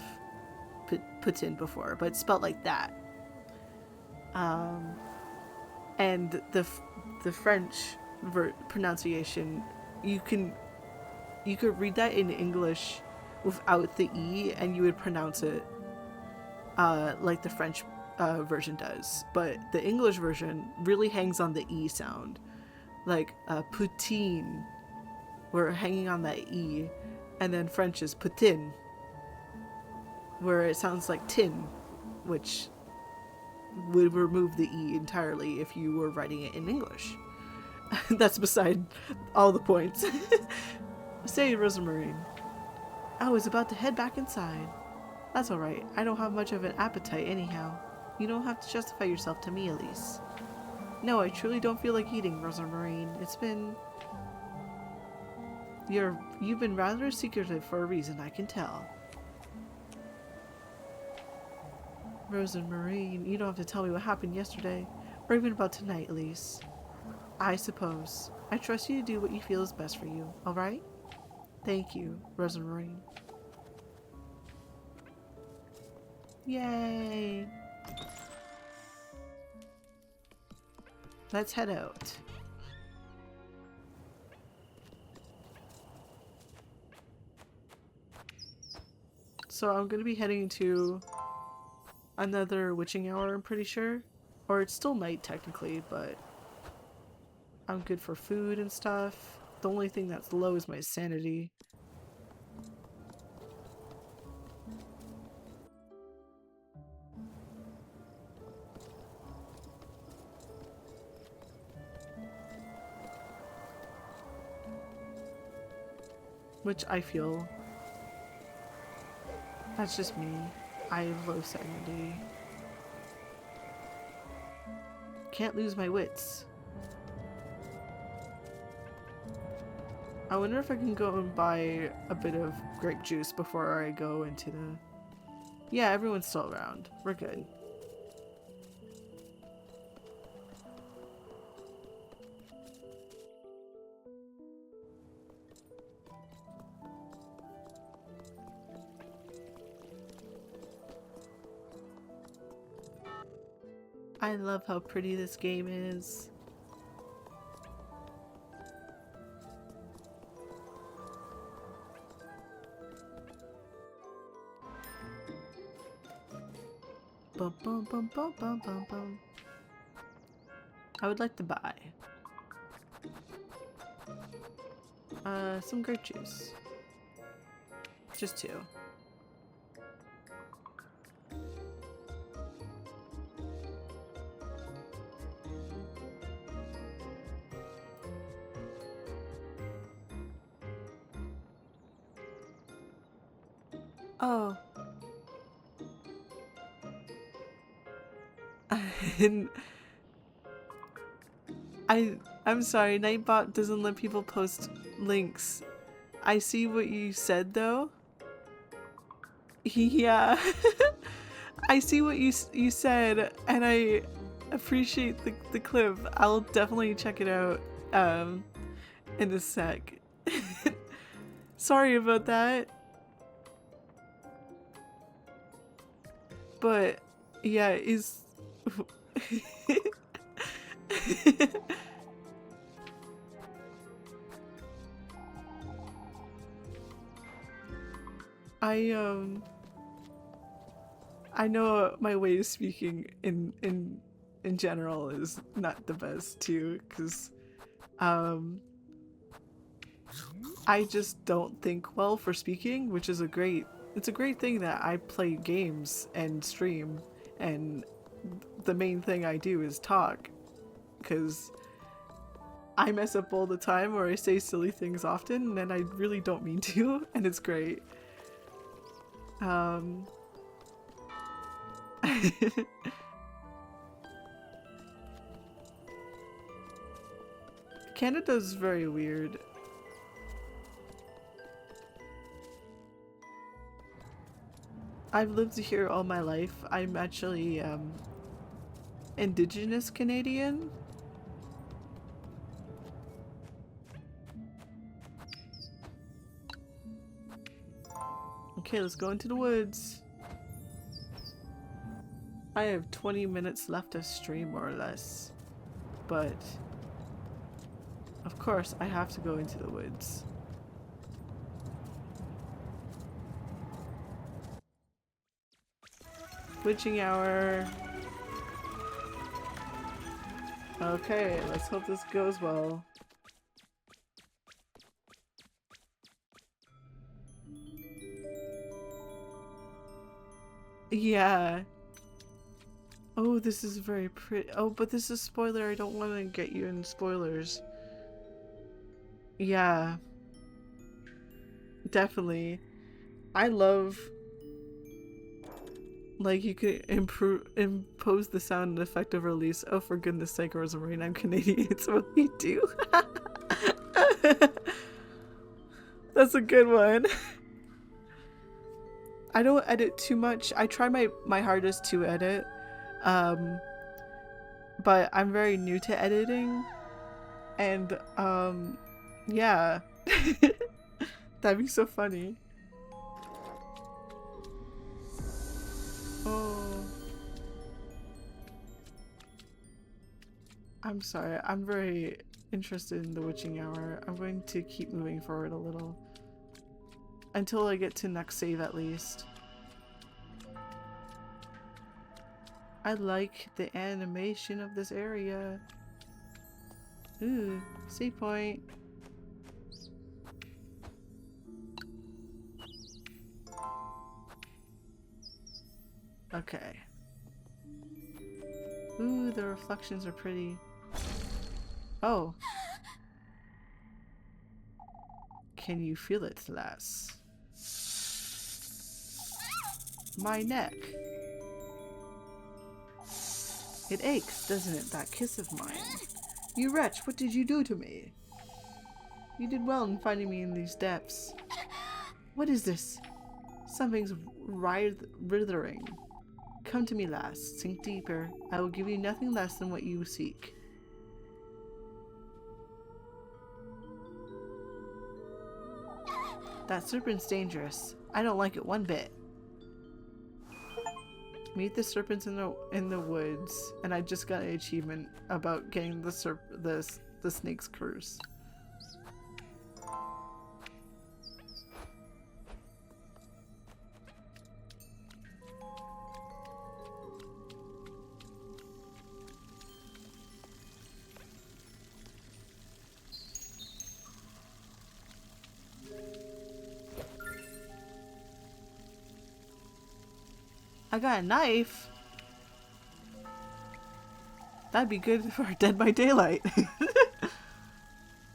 poutine before, but it's spelt like that. And the French pronunciation, you could read that in English without the E and you would pronounce it like the French version does. But the English version really hangs on the E sound. Like poutine, we're hanging on that E. And then French is poutine, where it sounds like tin, which would remove the E entirely if you were writing it in English. That's beside all the points. Say, Rosemarine. I was about to head back inside. That's alright. I don't have much of an appetite anyhow. You don't have to justify yourself to me, Elise. No, I truly don't feel like eating, Rosemarine. It's been... You've been rather secretive for a reason, I can tell. Rosemarine, you don't have to tell me what happened yesterday, or even about tonight, Elise. I suppose. I trust you to do what you feel is best for you, alright? Thank you, Rosemarine. Yay! Let's head out. So I'm gonna be heading to another witching hour, I'm pretty sure. Or it's still night technically, but I'm good for food and stuff. The only thing that's low is my sanity. Which I feel, that's just me. I have low sanity. Can't lose my wits. I wonder if I can go and buy a bit of grape juice before I go into the... Yeah, everyone's still around. We're good. I love how pretty this game is. Bum, bum, bum, bum, bum, bum, bum. I would like to buy some grape juice. Just 2. Oh. And I'm sorry, Nightbot doesn't let people post links. I see what you said though. Yeah. I see what you said and I appreciate the clip. I'll definitely check it out in a sec. Sorry about that. But yeah, is I I know my way of speaking in general is not the best too, because I just don't think well for speaking, which is it's a great thing that I play games and stream, and the main thing I do is talk, because I mess up all the time or I say silly things often and I really don't mean to, and it's great. Canada's very weird. I've lived here all my life. I'm actually Indigenous Canadian. Okay, let's go into the woods. I have 20 minutes left to stream, more or less. But of course, I have to go into the woods. Witching hour. Okay, let's hope this goes well. Yeah. Oh, this is very pretty. Oh, but this is spoiler. I don't want to get you in spoilers. Yeah. Definitely. I love, like, you could impose the sound and effect of release. Oh, for goodness sake, Rosemary, I'm Canadian. It's what we do. That's a good one. I don't edit too much. I try my hardest to edit. But I'm very new to editing. And, yeah. That'd be so funny. Oh. I'm sorry. I'm very interested in the witching hour. I'm going to keep moving forward a little. Until I get to next save at least. I like the animation of this area. Ooh, save point. Okay. Ooh, the reflections are pretty. Oh. Can you feel it, lass? My neck. It aches, doesn't it, that kiss of mine? You wretch, what did you do to me? You did well in finding me in these depths. What is this? Something's writhing. Come to me, lass. Sink deeper. I will give you nothing less than what you seek. That serpent's dangerous. I don't like it one bit. Meet the serpents in the woods, and I just got an achievement about getting the snake's curse. I got a knife. That'd be good for Dead by Daylight.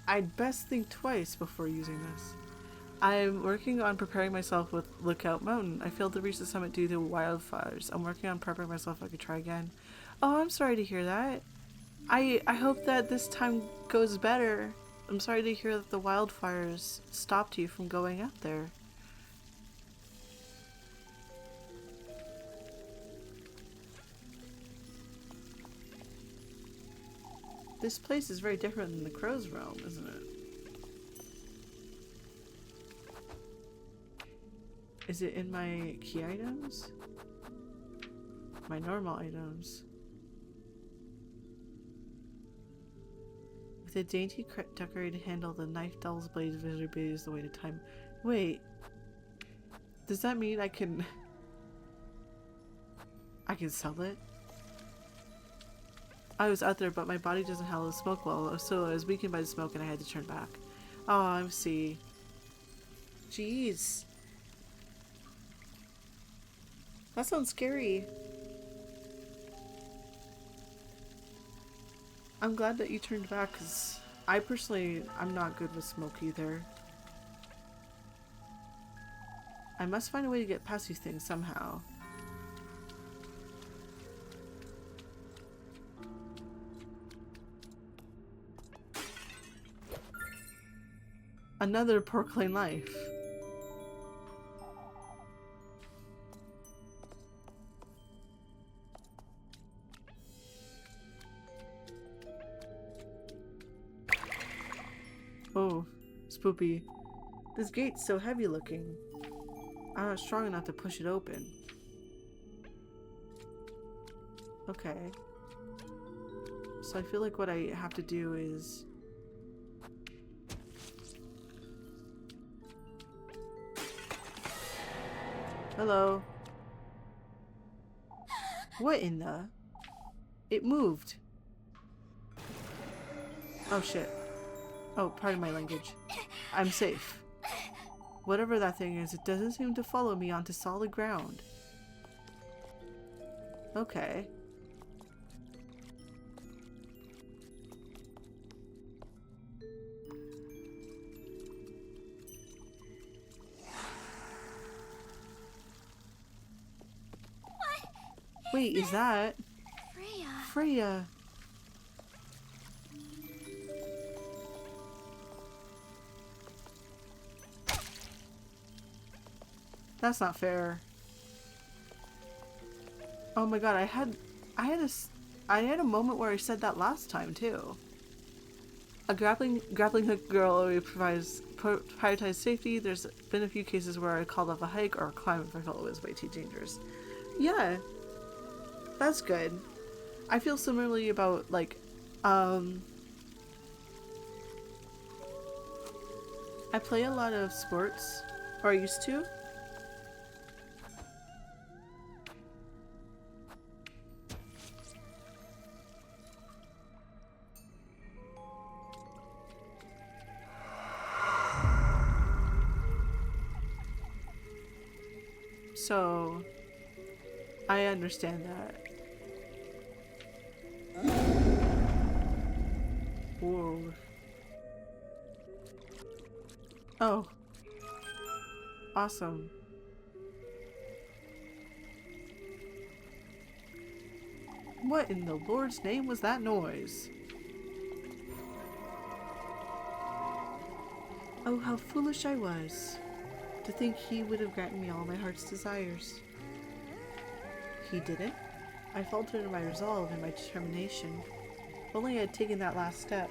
I'd best think twice before using this. I'm working on preparing myself with Lookout Mountain. I failed to reach the summit due to wildfires. I'm working on prepping myself if I could try again. Oh, I'm sorry to hear that. I hope that this time goes better. I'm sorry to hear that the wildfires stopped you from going up there. This place is very different than the Crow's realm, isn't it? Is it in my key items? My normal items? With a dainty decorated handle, the knife Devil's Blade visibly is the way to time. Wait. Does that mean I can sell it? I was out there, but my body doesn't handle the smoke well, so I was weakened by the smoke and I had to turn back. Oh, I see. Jeez. That sounds scary. I'm glad that you turned back, because I'm not good with smoke either. I must find a way to get past these things somehow. Another porcelain knife. Oh, spoopy. This gate's so heavy looking. I'm not strong enough to push it open. Okay. So I feel like what I have to do is... Hello. What in the... It moved. Oh shit. Oh, pardon my language. I'm safe. Whatever that thing is, it doesn't seem to follow me onto solid ground. Okay. Wait, is that... Freya. Freya. That's not fair. Oh my god, I had a moment where I said that last time too. A grappling hook girl always prioritized safety. There's been a few cases where I called off a hike or a climb if I felt it was way too dangerous. Yeah, that's good. I feel similarly about like, I play a lot of sports, or I used to. So, I understand that. Whoa. Oh. Awesome. What in the Lord's name was that noise? Oh, how foolish I was. To think he would have granted me all my heart's desires. He didn't. I faltered in my resolve and my determination. If only I had taken that last step.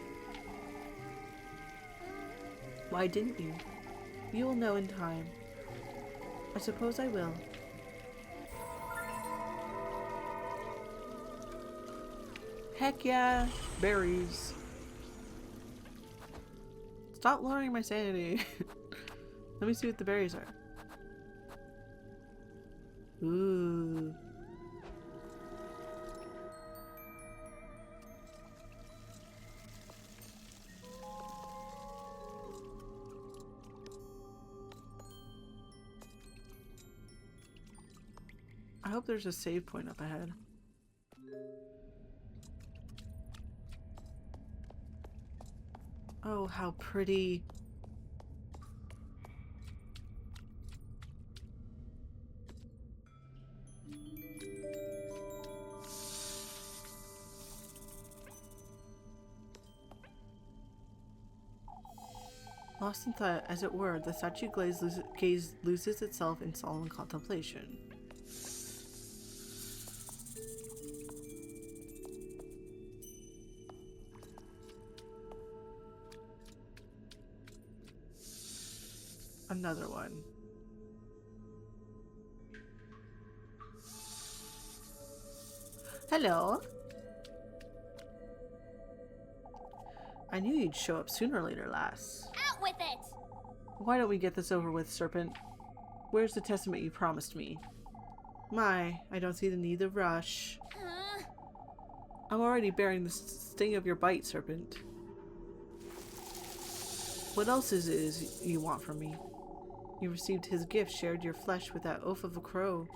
Why didn't you? You will know in time. I suppose I will. Heck yeah! Berries. Stop lowering my sanity. Let me see what the berries are. Ooh. hope there's a save point up ahead. Oh, how pretty. Lost in thought, as it were, the statue gaze loses itself in solemn contemplation. Another one. Hello. I knew you'd show up sooner or later, lass. Out with it! Why don't we get this over with, Serpent? Where's the testament you promised me? My, I don't see the need to rush. Huh? I'm already bearing the sting of your bite, Serpent. What else is it you want from me? You received his gift, shared your flesh with that oaf of a crow.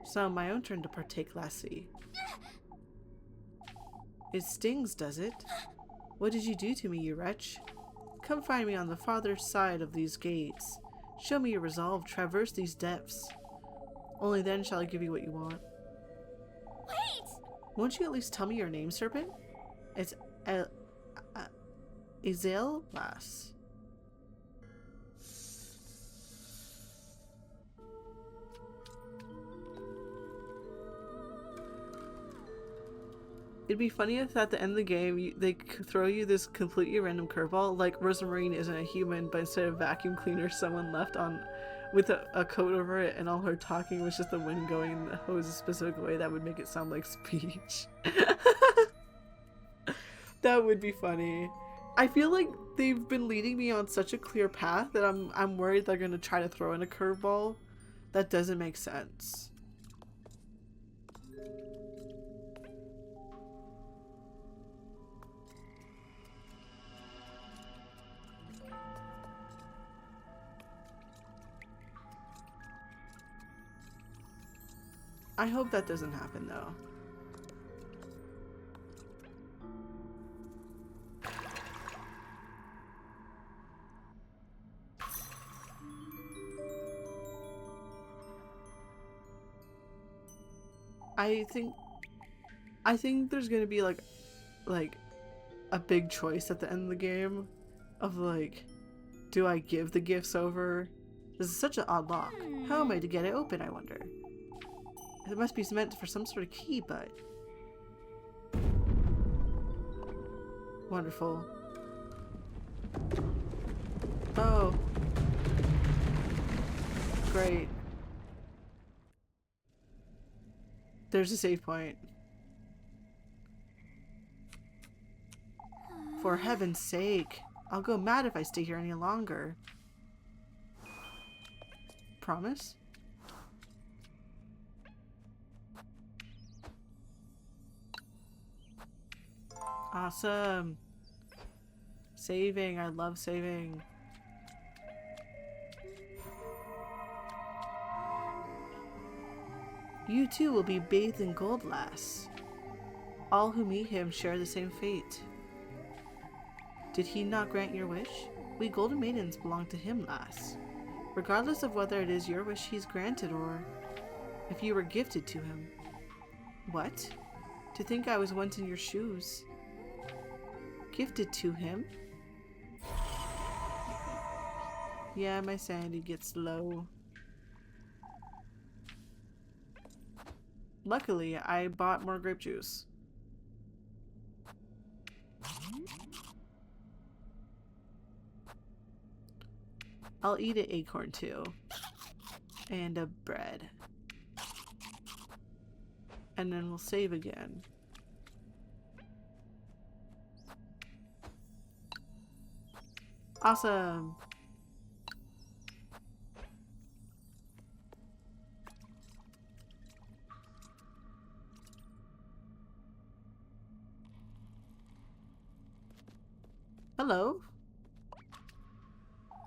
It's now my own turn to partake, lassie. It stings, does it? What did you do to me, you wretch? Come find me on the farther side of these gates. Show me your resolve, traverse these depths. Only then shall I give you what you want. Wait! Won't you at least tell me your name, Serpent? It's Azel, lass. It'd be funny if at the end of the game they throw you this completely random curveball, like Rosamarine isn't a human, but instead of vacuum cleaner, someone left on with a coat over it, and all her talking was just the wind going in the hose a specific way that would make it sound like speech. That would be funny. I feel like they've been leading me on such a clear path that I'm worried they're gonna try to throw in a curveball that doesn't make sense. I hope that doesn't happen, though. I think there's gonna be like a big choice at the end of the game of like, do I give the gifts over? This is such an odd lock. How am I to get it open, I wonder? It must be meant for some sort of key, but... Wonderful. Oh. Great. There's a save point. For heaven's sake. I'll go mad if I stay here any longer. Promise? Awesome. Saving. I love saving. You too will be bathed in gold, lass. All who meet him share the same fate. Did he not grant your wish? We golden maidens belong to him, lass. Regardless of whether it is your wish he's granted or if you were gifted to him. What? To think I was once in your shoes. Gifted to him? Yeah, my sanity gets low. Luckily, I bought more grape juice. I'll eat an acorn too. And a bread. And then we'll save again. Awesome! Hello?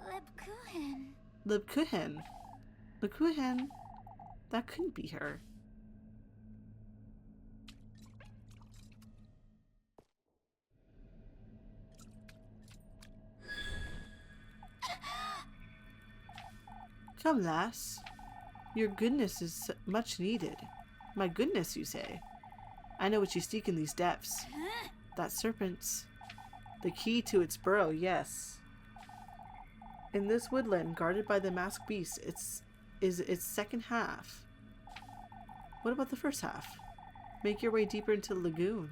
Lebkuchen. Lebkuchen. Lebkuchen? That couldn't be her. Come, lass. Your goodness is much needed. My goodness, you say? I know what you seek in these depths. That serpent's the key to its burrow, yes. In this woodland, guarded by the masked beast, is its second half. What about the first half? Make your way deeper into the lagoon,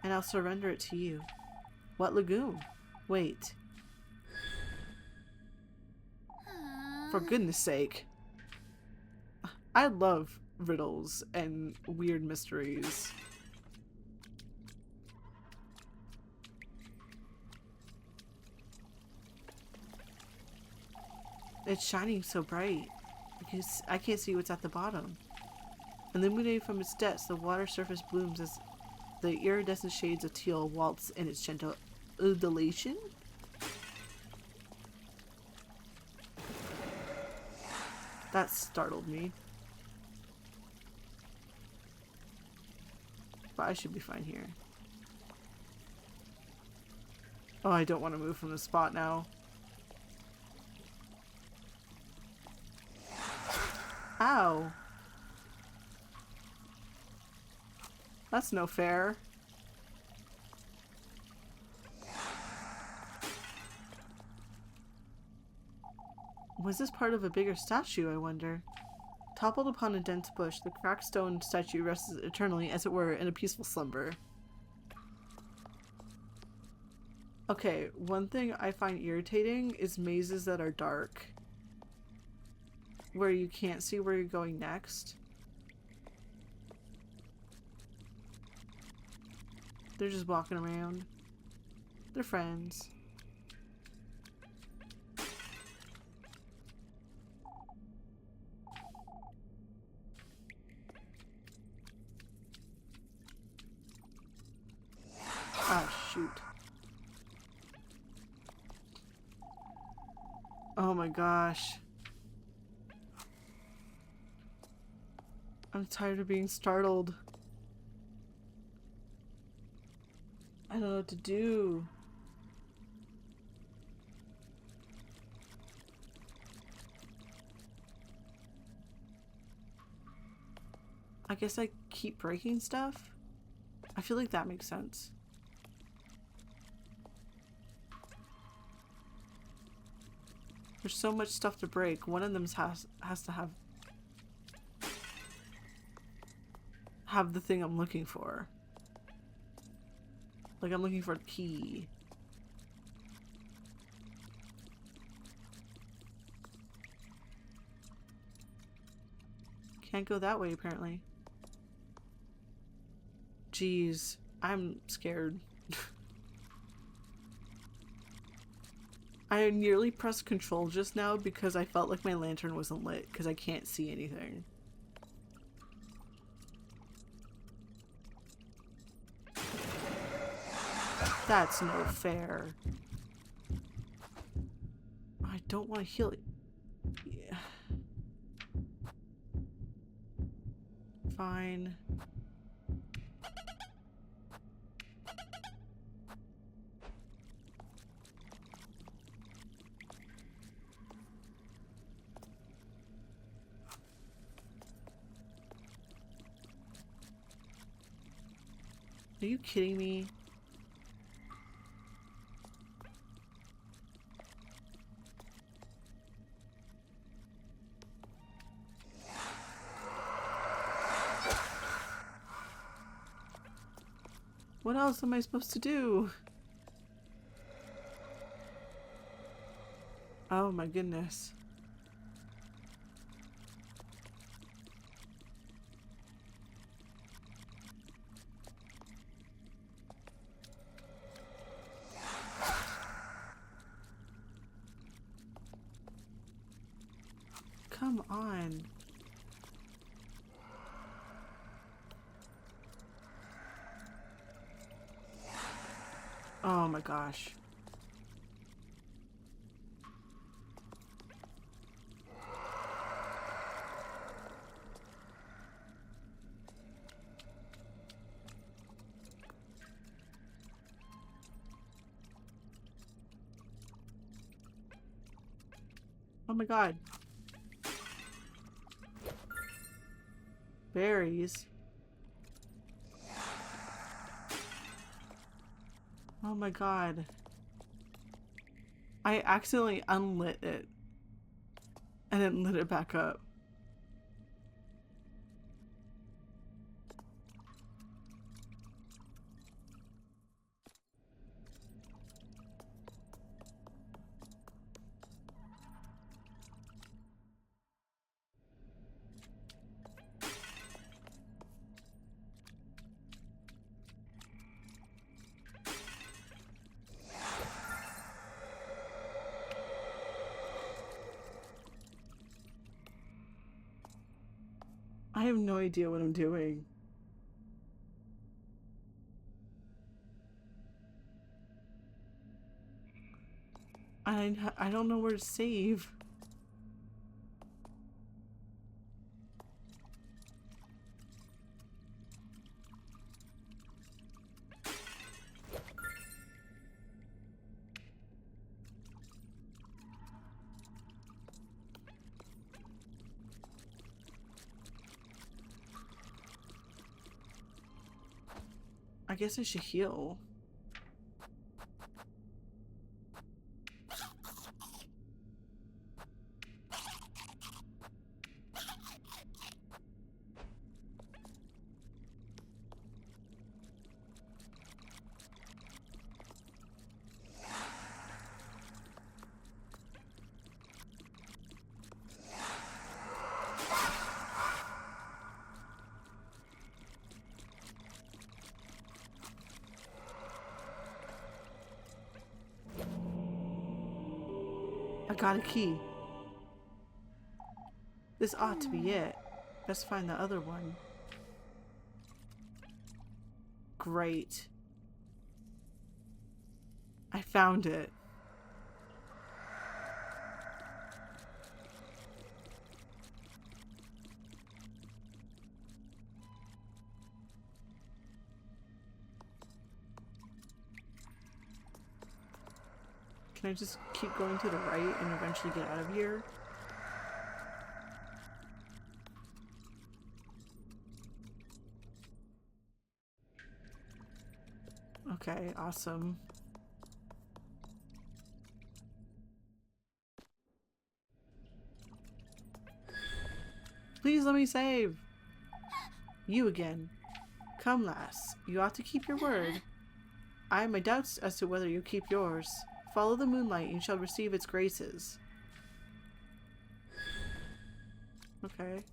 and I'll surrender it to you. What lagoon? Wait. For goodness sake. I love riddles and weird mysteries. It's shining so bright. I can't see what's at the bottom. Illuminated from its depths, the water surface blooms as the iridescent shades of teal waltz in its gentle undulation. That startled me. But I should be fine here. Oh, I don't want to move from the spot now. Ow. That's no fair. Was this part of a bigger statue, I wonder? Toppled upon a dense bush, the cracked stone statue rests eternally, as it were, in a peaceful slumber. Okay, one thing I find irritating is mazes that are dark, where you can't see where you're going next. They're just walking around. They're friends. Ah, shoot. Oh my gosh. I'm tired of being startled. I don't know what to do. I guess I keep breaking stuff? I feel like that makes sense. There's so much stuff to break. One of them has to have the thing I'm looking for. Like I'm looking for a key. Can't go that way apparently. Jeez, I'm scared. I nearly pressed control just now because I felt like my lantern wasn't lit because I can't see anything. That's no fair. I don't want to heal it. Yeah. Fine. Are you kidding me? What else am I supposed to do? Oh my goodness. Come on. Oh my gosh. Oh my god. Berries. Oh my god. I accidentally unlit it and then lit it back up. I have no idea what I'm doing. I don't know where to save. I guess I should heal. I got a key. This ought to be it. Best find the other one. Great. I found it. Can I just keep going to the right and eventually get out of here? Okay, awesome. Please let me save! You again. Come, lass. You ought to keep your word. I have my doubts as to whether you keep yours. Follow the moonlight and you shall receive its graces. Okay.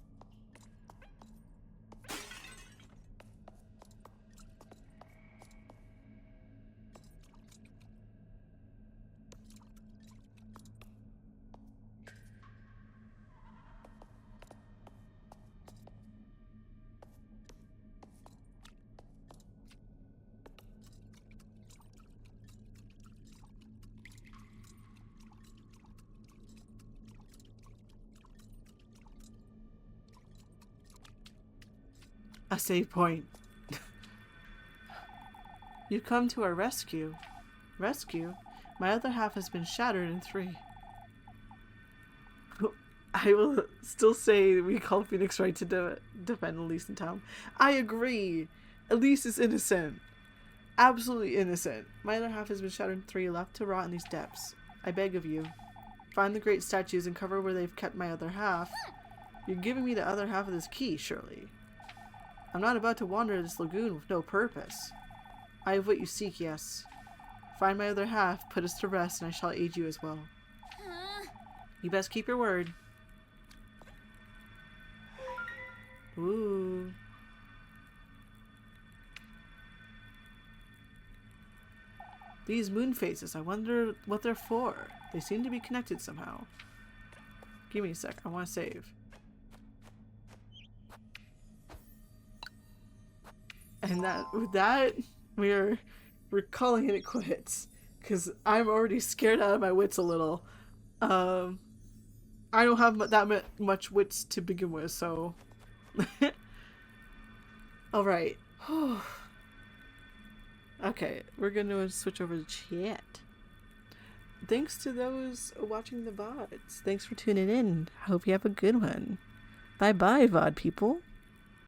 A save point. You come to our rescue. Rescue? My other half has been shattered in 3. I will still say we call Phoenix right to defend Elise in town. I agree. Elise is innocent. Absolutely innocent. My other half has been shattered in 3, left to rot in these depths. I beg of you. Find the great statues and cover where they've kept my other half. You're giving me the other half of this key, surely. I'm not about to wander this lagoon with no purpose. I have what you seek, yes. Find my other half, put us to rest, and I shall aid you as well. You best keep your word. Ooh. These moon phases, I wonder what they're for. They seem to be connected somehow. Give me a sec, I want to save. And with that, we're calling it quits. Because I'm already scared out of my wits a little. I don't have that much wits to begin with, so... Alright. Okay, we're gonna switch over to chat. thanks to those watching the VODs. Thanks for tuning in. I hope you have a good one. Bye bye, VOD people.